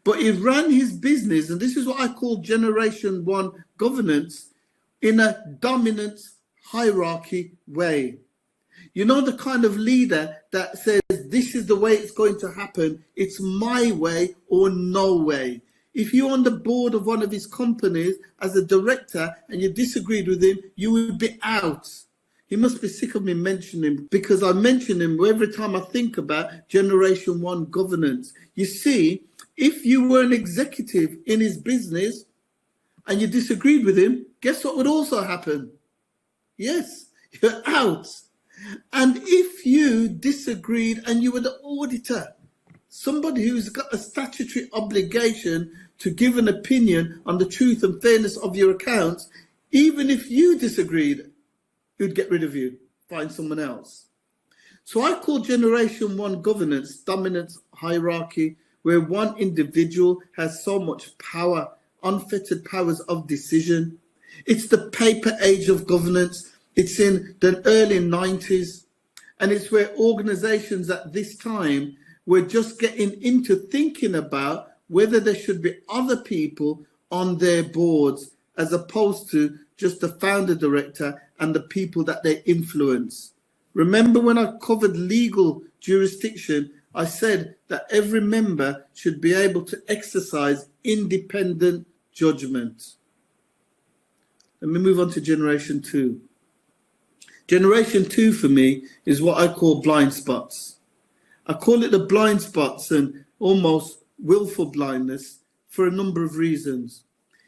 But he ran his business, and this is what I call Generation 1 governance, in a dominance hierarchy way. You know, the kind of leader that says, this is the way it's going to happen. It's my way or no way. If you're on the board of one of his companies as a director and you disagreed with him, you will be out. He must be sick of me mentioning him, because I mention him every time I think about Generation 1 governance. You see, if you were an executive in his business and you disagreed with him, guess what would also happen? Yes, you're out. And if you disagreed and you were the auditor, somebody who's got a statutory obligation to give an opinion on the truth and fairness of your accounts, even if you disagreed, who'd get rid of you, find someone else. So I call Generation 1 governance dominance hierarchy, where one individual has so much power, unfettered powers of decision. It's the paper age of governance. It's in the early 90s, and it's where organizations at this time were just getting into thinking about whether there should be other people on their boards as opposed to just the founder director and the people that they influence. Remember when I covered legal jurisdiction, I said that every member should be able to exercise independent judgment. Let me move on to Generation 2. Generation 2 for me is what I call blind spots. I call it the blind spots and almost willful blindness for a number of reasons.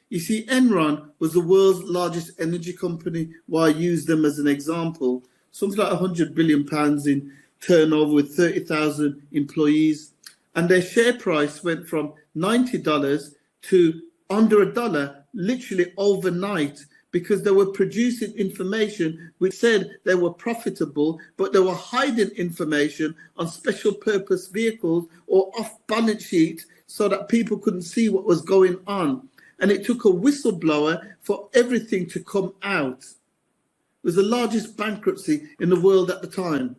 You see, Enron was the world's largest energy company. Why I use them as an example? Something like £100 billion in turnover with 30,000 employees. And their share price went from $90 to under $1 literally overnight, because they were producing information which said they were profitable, but they were hiding information on special purpose vehicles or off balance sheet so that people couldn't see what was going on. And it took a whistleblower for everything to come out. It was the largest bankruptcy in the world at the time.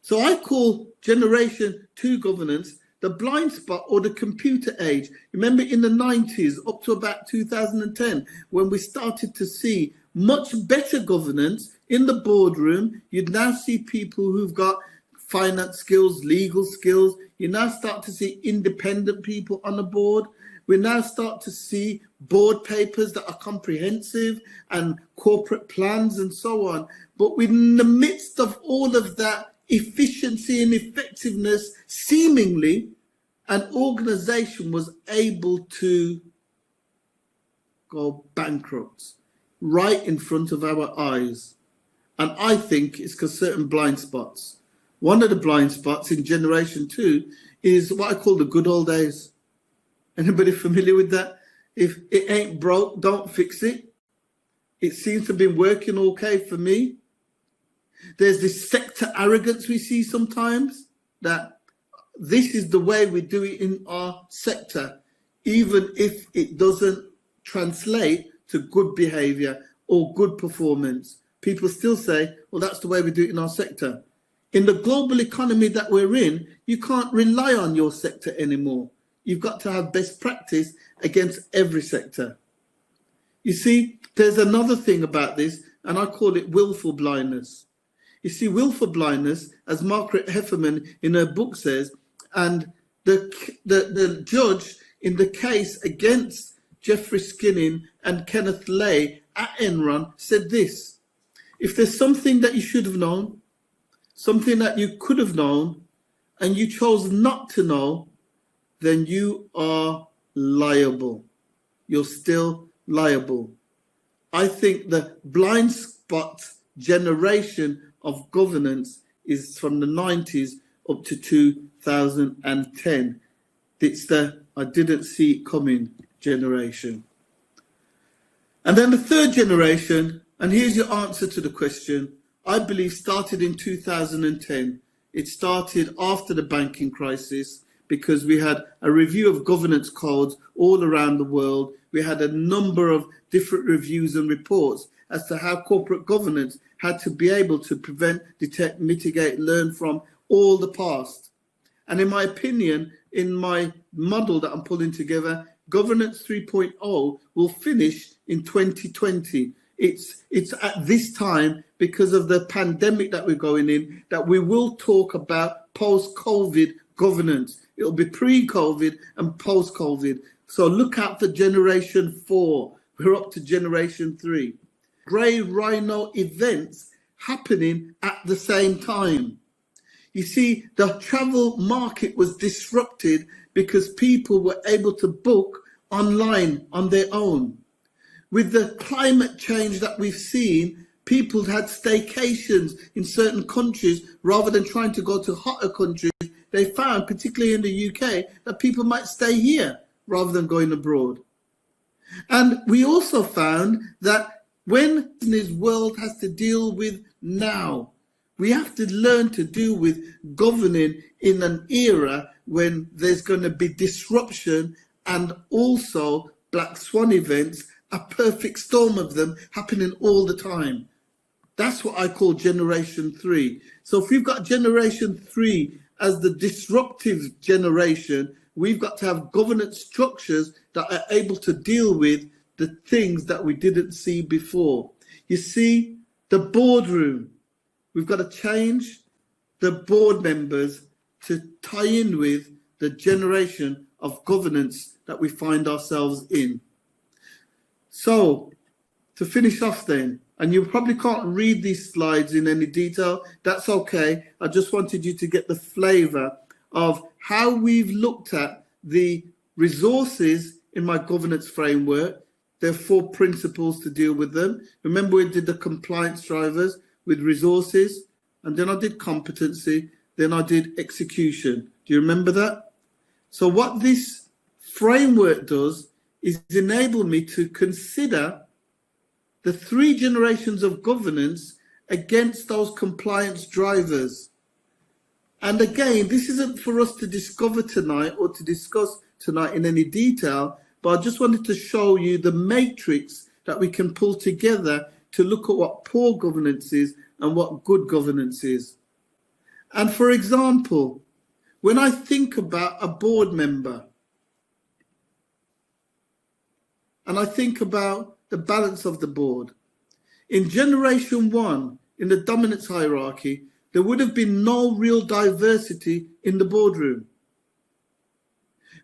So I call Generation 2 governance the blind spot or the computer age. Remember in the 90s up to about 2010, when we started to see much better governance in the boardroom, you'd now see people who've got finance skills, legal skills. You now start to see independent people on the board. We now start to see board papers that are comprehensive and corporate plans and so on. But in the midst of all of that efficiency and effectiveness, seemingly, an organization was able to go bankrupt right in front of our eyes. And I think it's because certain blind spots. One of the blind spots in Generation 2 is what I call the good old days. Anybody familiar with that? If it ain't broke, don't fix it. It seems to be working okay for me. There's this sector arrogance we see sometimes, that this is the way we do it in our sector, even if it doesn't translate to good behavior or good performance. People still say, well, that's the way we do it in our sector. In the global economy that we're in, you can't rely on your sector anymore. You've got to have best practice against every sector. You see, there's another thing about this, and I call it willful blindness. You see, willful blindness, as Margaret Heffernan in her book says, and the judge in the case against Jeffrey Skinning and Kenneth Lay at Enron said this: if there's something that you should have known, something that you could have known, and you chose not to know, then you are liable. You're still liable. I think the blind spot generation of governance is from the 90s up to 2010. It's the I didn't see it coming generation. And then the third generation, and here's your answer to the question, I believe started in 2010. It started after the banking crisis because we had a review of governance codes all around the world. We had a number of different reviews and reports as to how corporate governance had to be able to prevent, detect, mitigate, learn from all the past. And in my opinion, in my model that I'm pulling together, Governance 3.0 will finish in 2020. It's at this time, because of the pandemic that we're going in, that we will talk about post-COVID governance. It'll be pre-COVID and post-COVID. So look out for generation 4. We're up to generation 3. Grey Rhino events happening at the same time. You see, the travel market was disrupted because people were able to book online on their own. With the climate change that we've seen, people had staycations in certain countries rather than trying to go to hotter countries. They found, particularly in the UK, that people might stay here rather than going abroad. And we also found that when this world has to deal with now, we have to learn to deal with governing in an era when there's going to be disruption and also black swan events, a perfect storm of them happening all the time. That's what I call generation 3. So if we've got generation 3 as the disruptive generation, we've got to have governance structures that are able to deal with the things that we didn't see before. You see, the boardroom, we've got to change the board members to tie in with the generation of governance that we find ourselves in. So, to finish off then, and you probably can't read these slides in any detail, that's okay. I just wanted you to get the flavor of how we've looked at the resources in my governance framework. There are 4 principles to deal with them. Remember, we did the compliance drivers with resources, and then I did competency, then I did execution. Do you remember that? So what this framework does is enable me to consider the 3 generations of governance against those compliance drivers. And again, this isn't for us to discover tonight or to discuss tonight in any detail, but I just wanted to show you the matrix that we can pull together to look at what poor governance is and what good governance is. And for example, when I think about a board member, and I think about the balance of the board, in generation 1, in the dominance hierarchy, there would have been no real diversity in the boardroom.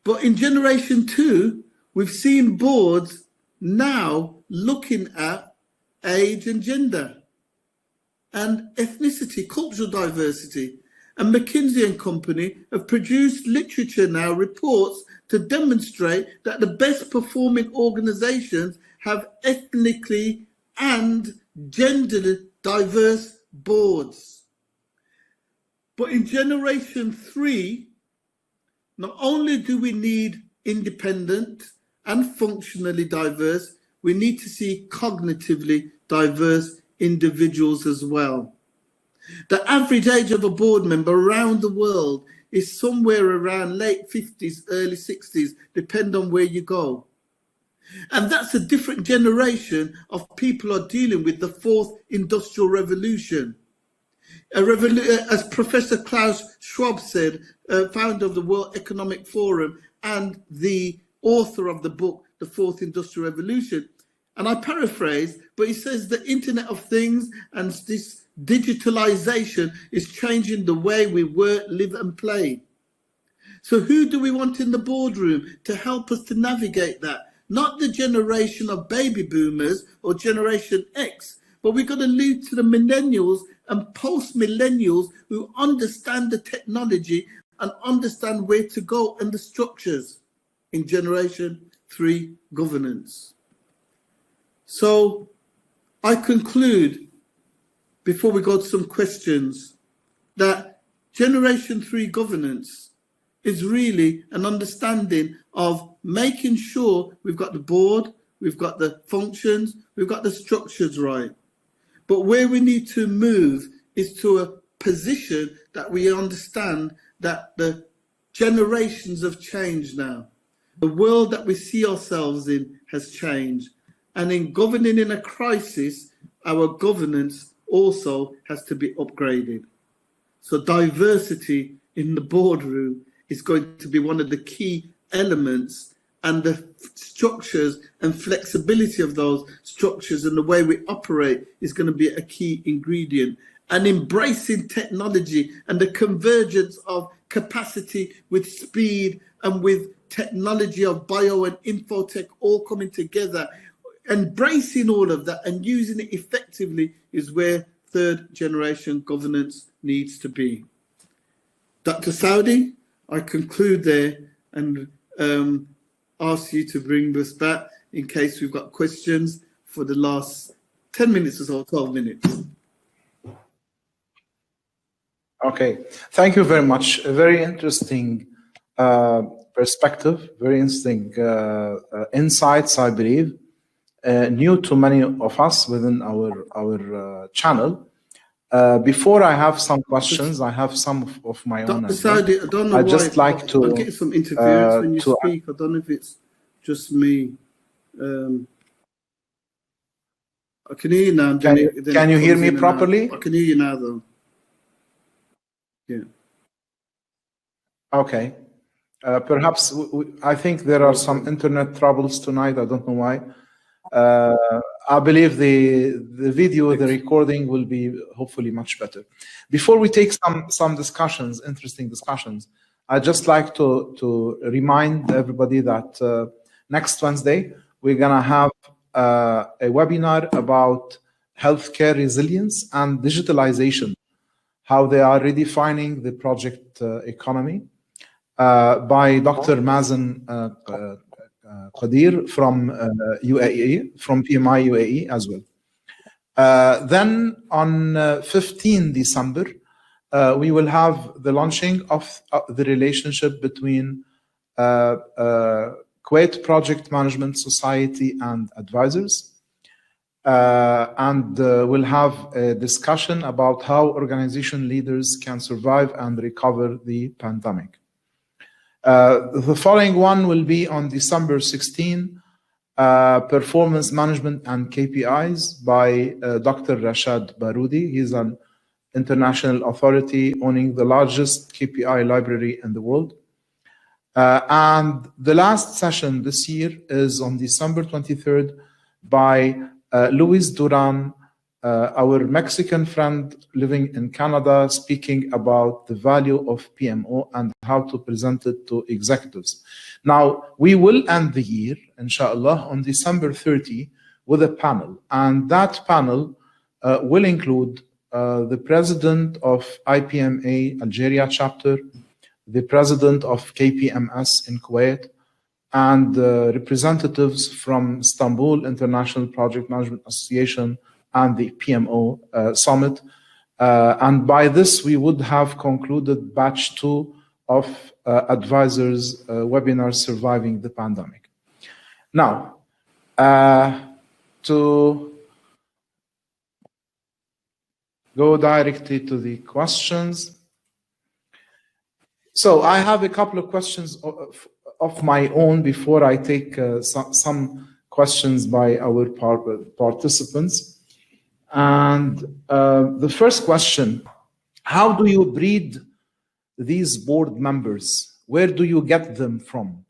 But in generation 2, we've seen boards now looking at age and gender and ethnicity, cultural diversity. And McKinsey and Company have produced literature now, reports to demonstrate that the best performing organizations have ethnically and gender diverse boards. But in generation 3, not only do we need independent and functionally diverse, we need to see cognitively diverse individuals as well. The average age of a board member around the world is somewhere around late 50s, early 60s, depending on where you go. And that's a different generation of people are dealing with the 4th industrial revolution. As Professor Klaus Schwab said, founder of the World Economic Forum and the author of the book, The 4th Industrial Revolution, And I paraphrase, but he says the Internet of Things and this digitalization is changing the way we work, live and play. So who do we want in the boardroom to help us to navigate that? Not the generation of baby boomers or Generation X, but we've got to lead to the millennials and post-millennials who understand the technology and understand where to go and the structures in Generation 3 governance. So I conclude, before we go to some questions, that Generation 3 governance is really an understanding of making sure we've got the board, we've got the functions, we've got the structures right. But where we need to move is to a position that we understand that the generations have changed now. The world that we see ourselves in has changed. And in governing in a crisis, our governance also has to be upgraded. So diversity in the boardroom is going to be one of the key elements, and the structures and flexibility of those structures and the way we operate is going to be a key ingredient. And embracing technology and the convergence of capacity with speed and with technology of bio and infotech all coming together, embracing all of that and using it effectively is where third generation governance needs to be. Dr. Saadi, I conclude there and ask you to bring us back in case we've got questions for the last 10 minutes or so, 12 minutes. Okay, thank you very much. A very interesting perspective, very interesting insights, I believe, new to many of us within our channel. Before I have some questions, I have some of my own. Dr. Saadi, I don't know I'd why, just like to... I'm getting some interference when you speak. I don't know if it's just me. I can hear you now. Can you hear me properly? I can hear you now, though. Yeah. Okay. Perhaps I think there are some internet troubles tonight. I don't know why. I believe the video, the recording will be hopefully much better. Before we take some discussions, interesting discussions, I'd just like to remind everybody that next Wednesday, we're going to have a webinar about healthcare resilience and digitalization, how they are redefining the project economy, by Dr. Mazen Qadir from UAE, from PMI UAE as well. Then on 15 December, we will have the launching of the relationship between Kuwait Project Management Society and advisors. And we'll have a discussion about how organization leaders can survive and recover the pandemic. The following one will be on December 16, Performance Management and KPIs by Dr. Rashad Baroudi. He's an international authority owning the largest KPI library in the world. And the last session this year is on December 23rd by Luis Duran, our Mexican friend living in Canada, speaking about the value of PMO and how to present it to executives. Now, we will end the year, inshallah, on December 30 with a panel. And that panel will include the president of IPMA Algeria chapter, the president of KPMS in Kuwait, and representatives from Istanbul International Project Management Association and the PMO Summit. And by this, we would have concluded batch 2 of advisors webinars surviving the pandemic. Now, to go directly to the questions. So I have a couple of questions of my own before I take some questions by our participants. And the first question, how do you breed these board members? Where do you get them from?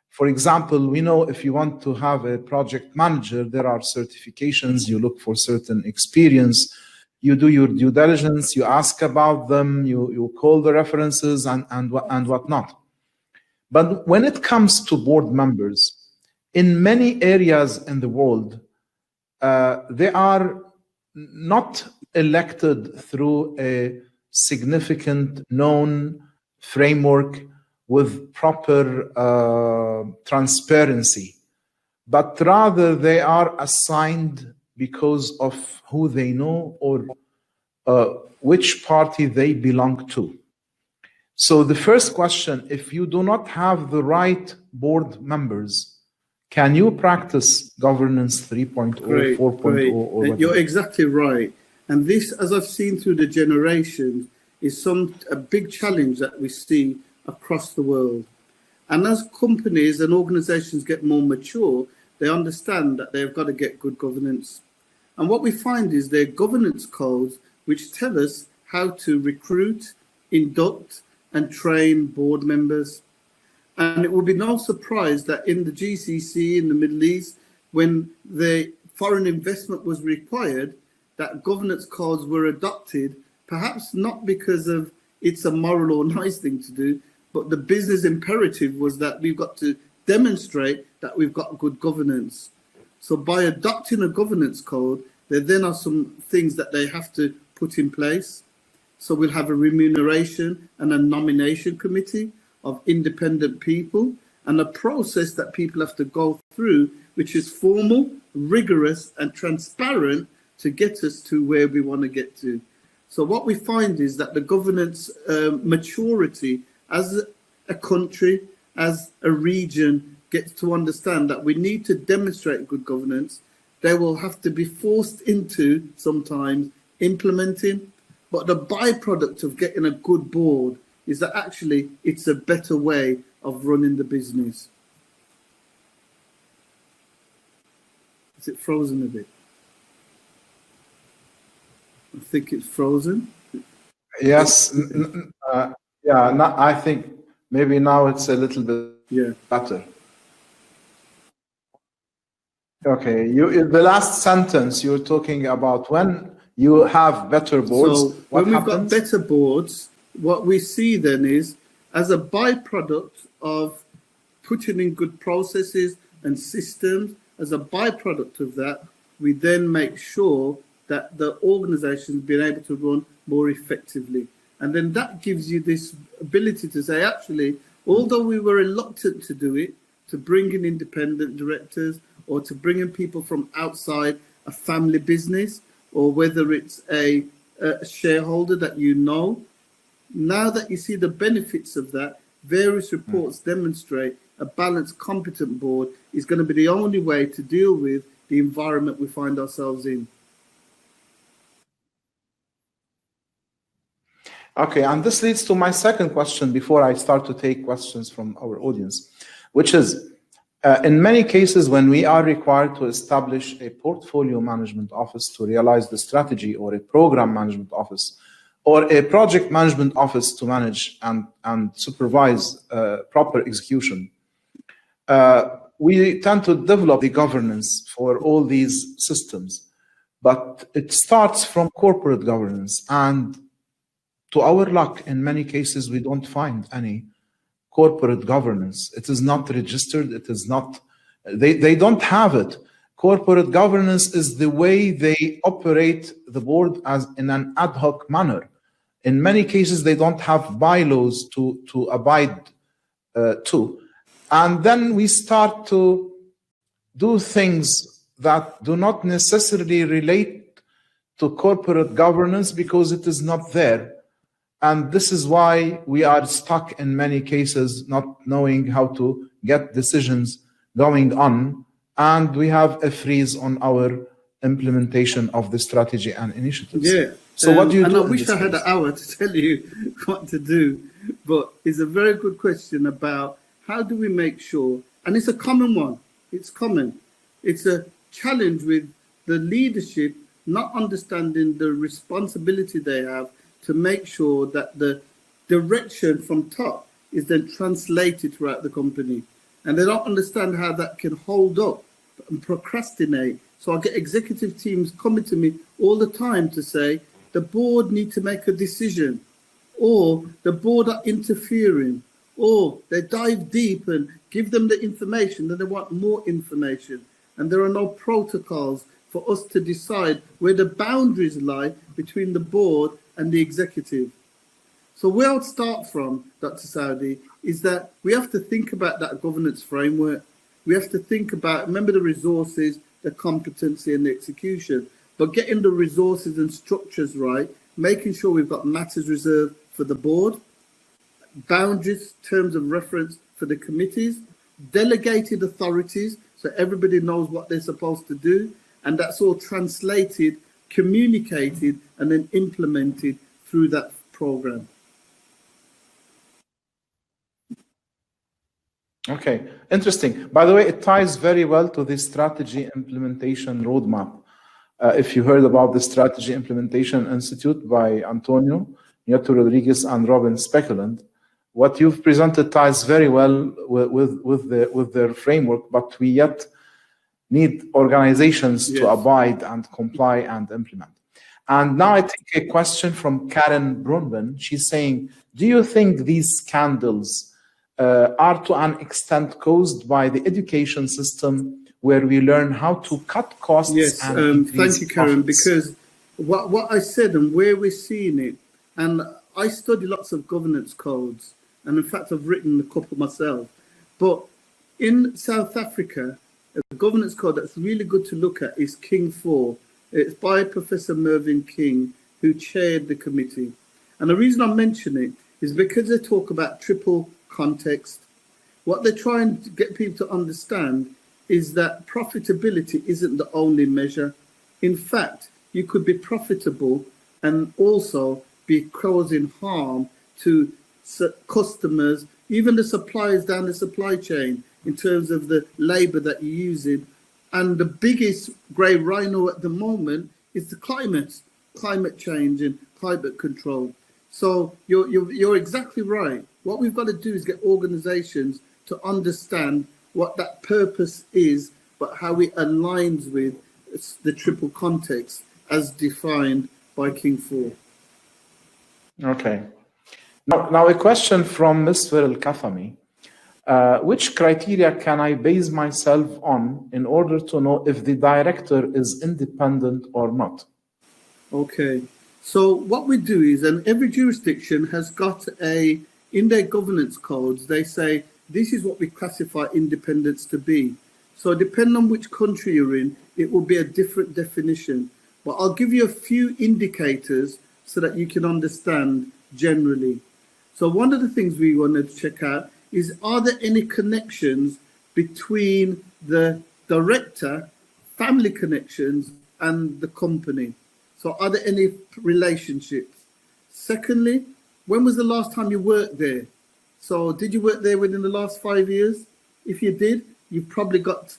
For example, we know if you want to have a project manager, there are certifications, you look for certain experience, you do your due diligence, you ask about them, you call the references and whatnot. But when it comes to board members, in many areas in the world, they are not elected through a significant known framework with proper transparency, but rather they are assigned because of who they know or which party they belong to. So the first question, if you do not have the right board members, can you practice governance 3.0, 4.0, or whatever? You're exactly right. And this, as I've seen through the generations, is a big challenge that we see across the world. And as companies and organizations get more mature, they understand that they've got to get good governance. And what we find is there are governance codes which tell us how to recruit, induct, and train board members. And it will be no surprise that in the GCC in the Middle East, when the foreign investment was required, that governance codes were adopted, perhaps not because of it's a moral or nice thing to do, but the business imperative was that we've got to demonstrate that we've got good governance. So by adopting a governance code, there then are some things that they have to put in place. So we'll have a remuneration and a nomination committee of independent people, and a process that people have to go through, which is formal, rigorous, and transparent to get us to where we want to get to. So what we find is that the governance maturity as a country, as a region, gets to understand that we need to demonstrate good governance. They will have to be forced into sometimes implementing, but the byproduct of getting a good board is that actually it's a better way of running the business. Is it frozen a bit? I think it's frozen. Yes. I think maybe now it's a little bit better. Okay, the last sentence you were talking about when you have better boards. So when we've got better boards, what we see then is, as a byproduct of putting in good processes and systems, as a byproduct of that, we then make sure that the organization is being able to run more effectively. And then that gives you this ability to say, actually, although we were reluctant to do it, to bring in independent directors or to bring in people from outside a family business, or whether it's a shareholder that you know, now that you see the benefits of that, various reports demonstrate a balanced, competent board is going to be the only way to deal with the environment we find ourselves in. Okay, and this leads to my second question before I start to take questions from our audience, which is, in many cases, when we are required to establish a portfolio management office to realize the strategy, or a program management office, or a project management office to manage and supervise proper execution, we tend to develop the governance for all these systems. But it starts from corporate governance, and to our luck, in many cases, we don't find any corporate governance. It is not registered. It is not, they don't have it. Corporate governance is the way they operate the board as in an ad hoc manner. In many cases, they don't have bylaws to abide to. And then we start to do things that do not necessarily relate to corporate governance because it is not there. And this is why we are stuck in many cases, not knowing how to get decisions going on. And we have a freeze on our implementation of the strategy and initiatives. Yeah. So what do you do? I wish I had an hour to tell you what to do, but it's a very good question about how do we make sure, and it's a common one, it's common. It's a challenge with the leadership not understanding the responsibility they have to make sure that the direction from top is then translated throughout the company. and they don't understand how that can hold up and procrastinate. So I get executive teams coming to me all the time to say, the board need to make a decision, or the board are interfering, or they dive deep and give them the information, then they want more information. And there are no protocols for us to decide where the boundaries lie between the board and the executive. So where I'll start from, Dr. Saadi, is that we have to think about that governance framework. We have to think about, remember, the resources, the competency and the execution, but getting the resources and structures right, making sure we've got matters reserved for the board, boundaries, terms of reference for the committees, delegated authorities, so everybody knows what they're supposed to do, and that's all translated, communicated, and then implemented through that program. Okay, interesting. By the way, it ties very well to the strategy implementation roadmap. If you heard about the Strategy Implementation Institute by Antonio, Nieto Rodriguez, and Robin Speculant, what you've presented ties very well with their framework, but we yet need organizations to abide and comply and implement. And now I take a question from Karen Brunben. She's saying, do you think these scandals are to an extent caused by the education system where we learn how to cut costs? Yes, and thank you, Karen, profits? because what I said and where we're seeing it, and I study lots of governance codes, and in fact, I've written a couple myself, but in South Africa, a governance code that's really good to look at is King 4. It's by Professor Mervyn King, who chaired the committee. And the reason I mention it is because they talk about triple context. What they're trying to get people to understand is that profitability isn't the only measure. In fact, you could be profitable and also be causing harm to customers, even the suppliers down the supply chain, in terms of the labor that you're using. And the biggest grey rhino at the moment is the climate change and climate control. So you're exactly right. What we've got to do is get organizations to understand what that purpose is, but how it aligns with the triple context as defined by King 4. Okay. Now a question from Mr. Al-Kathami. Which criteria can I base myself on in order to know if the director is independent or not? Okay. So what we do is, and every jurisdiction has got in their governance codes, they say, this is what we classify independence to be. So depending on which country you're in, it will be a different definition. But I'll give you a few indicators so that you can understand generally. So one of the things we wanted to check out is, are there any connections between the director, family connections, and the company? So are there any relationships? Secondly, when was the last time you worked there? So did you work there within the last 5 years? If you did, you've probably got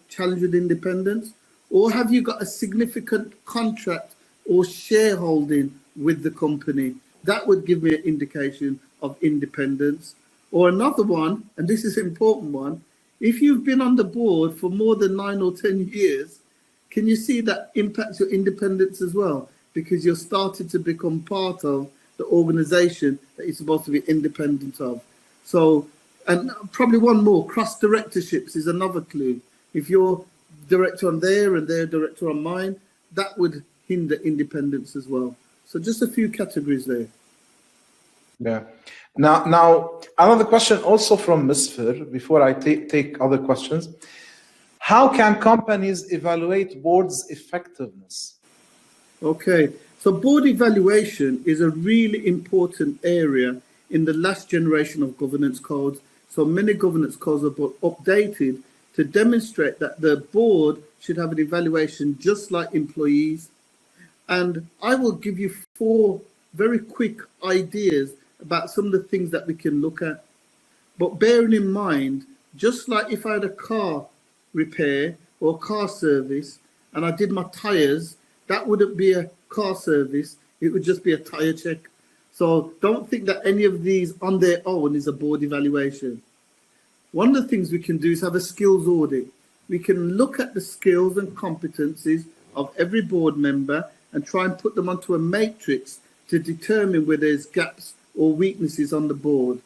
challenge with independence. Or have you got a significant contract or shareholding with the company? That would give me an indication of independence. Or another one, and this is an important one, if you've been on the board for more than 9 or 10 years, can you see that impacts your independence as well? Because you're starting to become part of the organization that you're supposed to be independent of. So, and probably one more, cross directorships is another clue. If you're director on there and they're director on mine, that would hinder independence as well. So just a few categories there. Yeah. Now another question also from Misfir, before I take other questions. How can companies evaluate board's effectiveness? Okay. So board evaluation is a really important area in the last generation of governance codes. So many governance codes are updated to demonstrate that the board should have an evaluation just like employees. And I will give you 4 very quick ideas about some of the things that we can look at. But bearing in mind, just like if I had a car repair or car service and I did my tires, that wouldn't be a car service, it would just be a tire check. So don't think that any of these on their own is a board evaluation. one of the things we can do is have a skills audit. We can look at the skills and competencies of every board member and try and put them onto a matrix to determine where there's gaps or weaknesses on the board.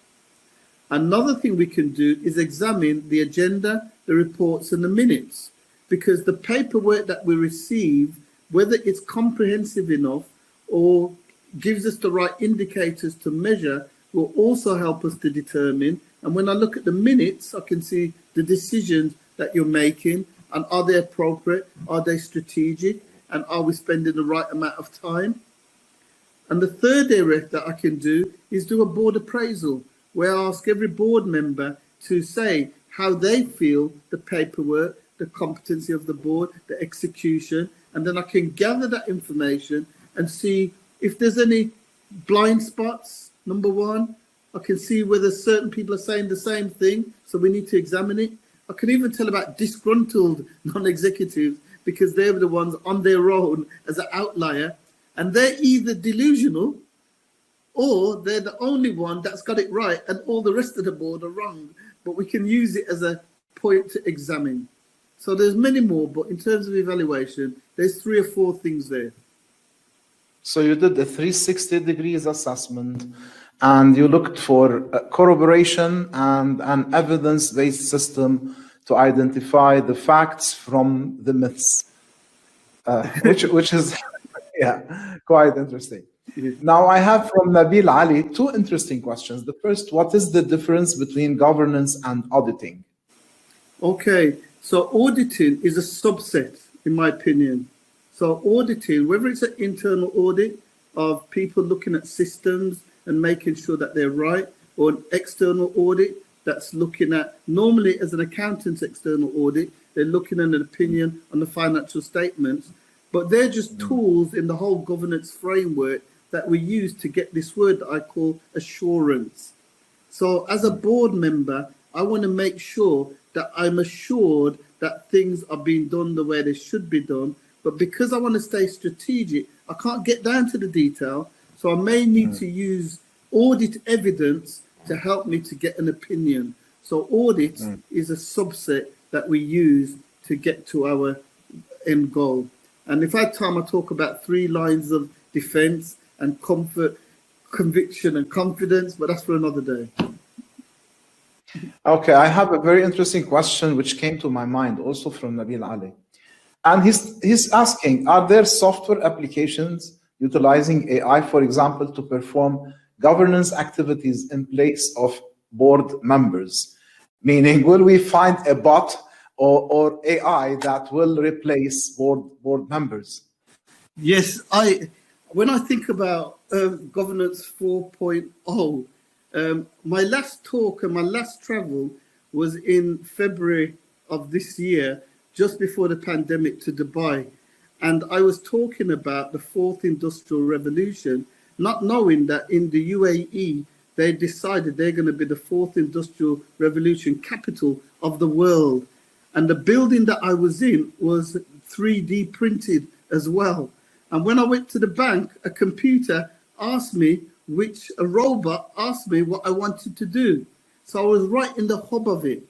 Another thing we can do is examine the agenda, the reports and the minutes, because the paperwork that we receive, whether it's comprehensive enough or gives us the right indicators to measure, will also help us to determine. And when I look at the minutes, I can see the decisions that you're making, and are they appropriate? Are they strategic? And are we spending the right amount of time? And the third area that I can do is do a board appraisal, where I ask every board member to say how they feel the paperwork, the competency of the board, the execution, and then I can gather that information and see if there's any blind spots. Number one, I can see whether certain people are saying the same thing, so we need to examine it. I can even tell about disgruntled non-executives, because they're the ones on their own as an outlier, and they're either delusional or they're the only one that's got it right and all the rest of the board are wrong. But we can use it as a point to examine. So there's many more, but in terms of evaluation, there's 3 or 4 things there. So you did a 360 degrees assessment, and you looked for corroboration and an evidence-based system to identify the facts from the myths, which is quite interesting. Now I have from Nabil Ali 2 interesting questions. The first, what is the difference between governance and auditing? Okay, so auditing is a subset, in my opinion. So auditing, whether it's an internal audit of people looking at systems and making sure that they're right, or an external audit that's looking at, normally as an accountant's external audit, they're looking at an opinion on the financial statements, but they're just tools in the whole governance framework that we use to get this word that I call assurance. So as a board member, I want to make sure that I'm assured that things are being done the way they should be done. But because I want to stay strategic, I can't get down to the detail. So I may need to use audit evidence to help me to get an opinion. So audit is a subset that we use to get to our end goal. And if I have time, I'll talk about 3 lines of defense and comfort, conviction and confidence, but that's for another day. Okay, I have a very interesting question which came to my mind also from Nabil Ali. And he's asking, are there software applications utilizing AI, for example, to perform governance activities in place of board members? Meaning, will we find a bot or AI that will replace board members? Yes, when I think about governance 4.0, my last talk and my last travel was in February of this year, just before the pandemic, to Dubai. And I was talking about the 4th Industrial Revolution, not knowing that in the UAE, they decided they're going to be the 4th Industrial Revolution capital of the world. And the building that I was in was 3D printed as well. And when I went to the bank, a computer asked me, a robot asked me what I wanted to do. So I was right in the hub of it.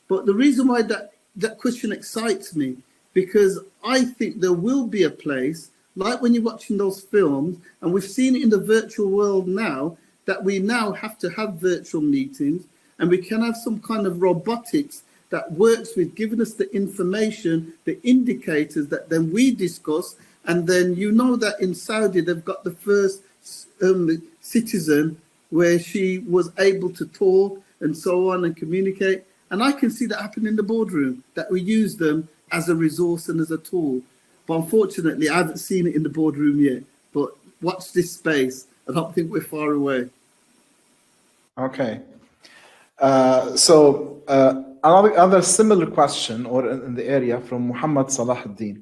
But the reason why that question excites me, because I think there will be a place, like when you're watching those films, and we've seen it in the virtual world now, that we now have to have virtual meetings, and we can have some kind of robotics that works with giving us the information, the indicators that then we discuss. And then you know that in Saudi, they've got the first citizen where she was able to talk and so on and communicate. And I can see that happen in the boardroom, that we use them as a resource and as a tool. But unfortunately, I haven't seen it in the boardroom yet. But watch this space. I don't think we're far away. Okay. So another similar question, or in the area, from Muhammad Salahuddin.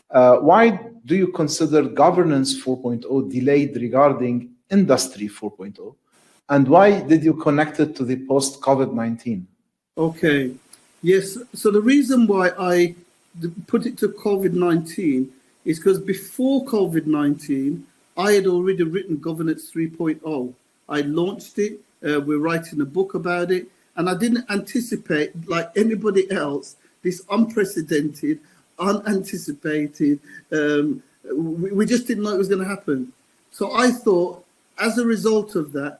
Why do you consider governance 4.0 delayed regarding industry 4.0? And why did you connect it to the post-COVID-19? Okay. Yes. So the reason why I put it to COVID-19 is because before COVID-19, I had already written Governance 3.0. I launched it. We're writing a book about it. And I didn't anticipate, like anybody else, this unprecedented, unanticipated, we just didn't know it was going to happen. So I thought, as a result of that,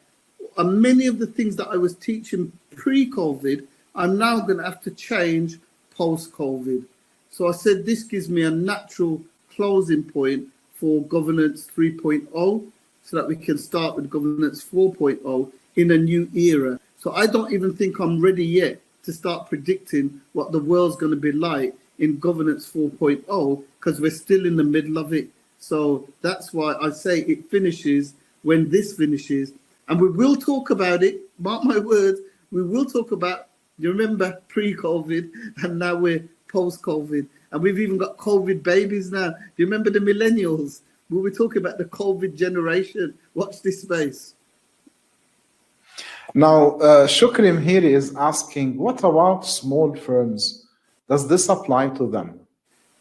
many of the things that I was teaching pre-COVID, I'm now going to have to change post-COVID. So I said, this gives me a natural closing point for governance 3.0, so that we can start with governance 4.0 in a new era. So I don't even think I'm ready yet to start predicting what the world's going to be like in governance 4.0, because we're still in the middle of it. So that's why I say it finishes when this finishes. And we will talk about it, mark my words, we will talk about, you remember, pre-COVID, and now we're post-COVID. And we've even got COVID babies now. Do you remember the millennials? We'll be talking about the COVID generation. Watch this space. Now, Shukrim here is asking, what about small firms? Does this apply to them?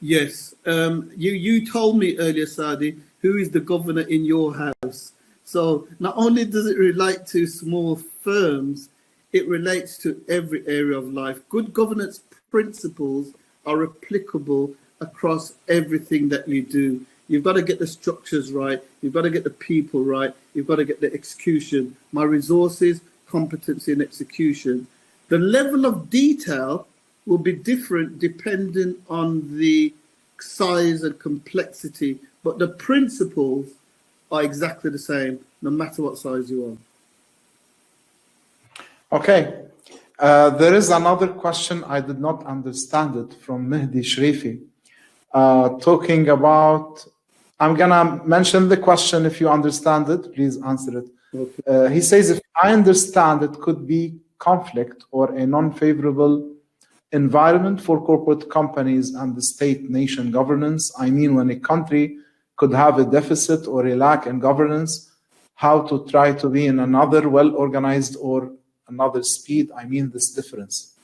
Yes. You told me earlier, Saadi, who is the governor in your house. So not only does it relate to small firms, it relates to every area of life. Good governance principles are applicable across everything that you do. You've got to get the structures right. You've got to get the people right. You've got to get the execution. My resources, competency and execution. The level of detail will be different depending on the size and complexity, but the principles are exactly the same, no matter what size you are. Okay. There is another question, I did not understand it, from Mehdi Shrifi, talking about, I'm going to mention the question. If you understand it, please answer it. Okay. He says, if I understand, it could be conflict or a non-favorable environment for corporate companies and the state-nation governance. I mean, when a country could have a deficit or a lack in governance, how to try to be in another well-organized or another speed. I mean, this difference.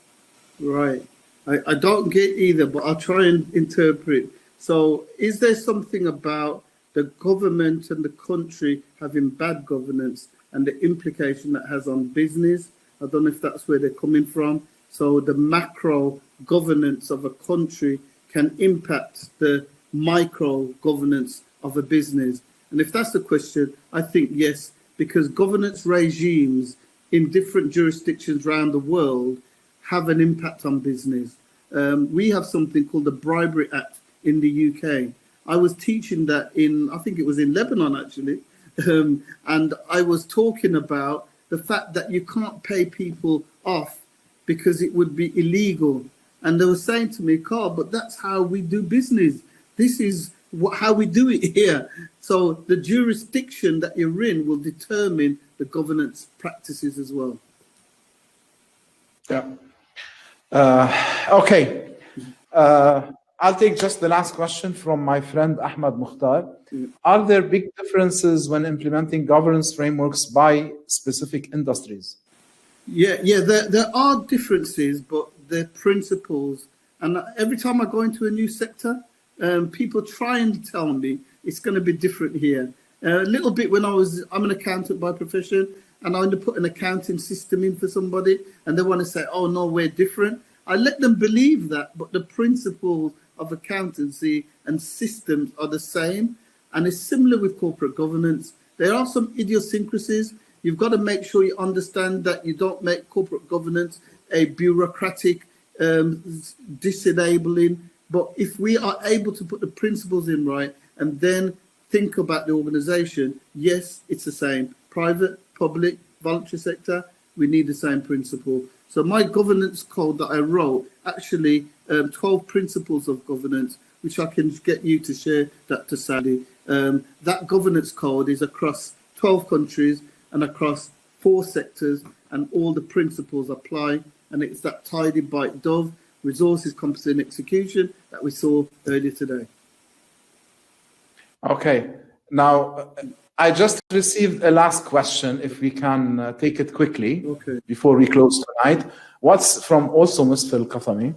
Right. I don't get either, but I'll try and interpret. So is there something about the government and the country having bad governance and the implication that has on business? I don't know if that's where they're coming from. So the macro governance of a country can impact the micro governance of a business. And if that's the question, I think yes, because governance regimes in different jurisdictions around the world have an impact on business. We have something called the Bribery Act in the UK. I was teaching that in, I think it was in Lebanon actually, and I was talking about the fact that you can't pay people off because it would be illegal. And they were saying to me, Karl, but that's how we do business. This is how we do it here. So the jurisdiction that you're in will determine the governance practices as well. Yeah. Okay. I'll take just the last question from my friend Ahmad Mukhtar. Are there big differences when implementing governance frameworks by specific industries? Yeah, there are differences, but they're principles. And every time I go into a new sector, people try and tell me it's going to be different here. A little bit when I'm an accountant by profession, and I want to put an accounting system in for somebody, and they want to say, oh, no, we're different. I let them believe that, but the principles of accountancy and systems are the same. And it's similar with corporate governance. There are some idiosyncrasies. You've got to make sure you understand that you don't make corporate governance a bureaucratic, disenabling. But if we are able to put the principles in right and then think about the organization, yes, it's the same. Private, public, voluntary sector, we need the same principle. So my governance code that I wrote, actually 12 principles of governance, which I can get you to share that to Saadi. That governance code is across 12 countries and across 4 sectors, and all the principles apply. And it's that tidy bite dove, resources, competency and execution that we saw earlier today. Okay. Now, I just received a last question, if we can take it quickly before we close tonight. What's from also Musfil Qathami?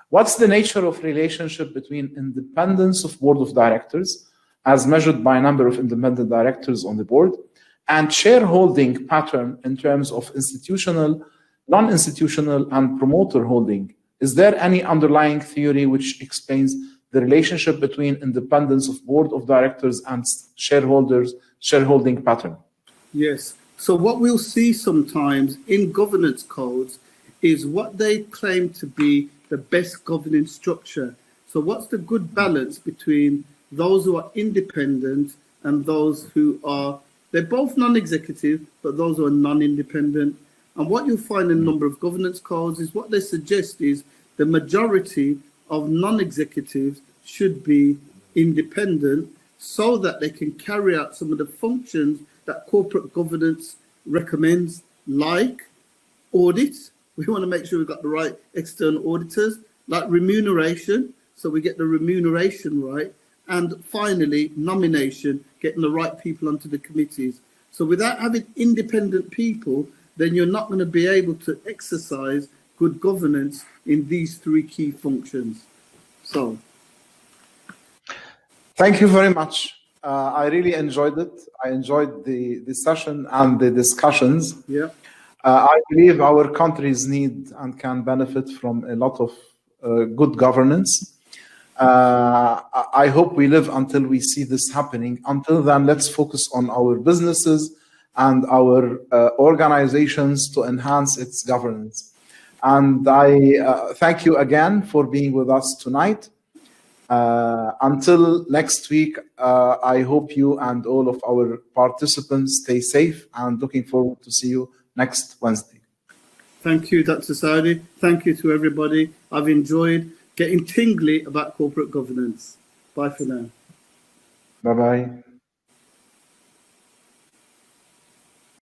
What's the nature of relationship between independence of board of directors, as measured by number of independent directors on the board, and shareholding pattern in terms of institutional non-institutional, and promoter holding. Is there any underlying theory which explains the relationship between independence of board of directors and shareholding pattern? Yes. So what we'll see sometimes in governance codes is what they claim to be the best governance structure. So what's the good balance between those who are independent and those who are, they're both non-executive, but those who are non-independent. And what you'll find in a number of governance codes is what they suggest is the majority of non-executives should be independent so that they can carry out some of the functions that corporate governance recommends, like audit. We want to make sure we've got the right external auditors, like remuneration, so we get the remuneration right. And finally, nomination, getting the right people onto the committees. So without having independent people, then you're not going to be able to exercise good governance in these three key functions. So. Thank you very much. I really enjoyed it. I enjoyed the session and the discussions. Yeah. I believe our countries need and can benefit from a lot of good governance. I hope we live until we see this happening. Until then, let's focus on our businesses and our organizations to enhance its governance. And I thank you again for being with us tonight. Until next week, I hope you and all of our participants stay safe, and looking forward to see you next Wednesday. Thank you, Dr. Saadi. Thank you to everybody. I've enjoyed getting tingly about corporate governance. Bye for now. Bye-bye.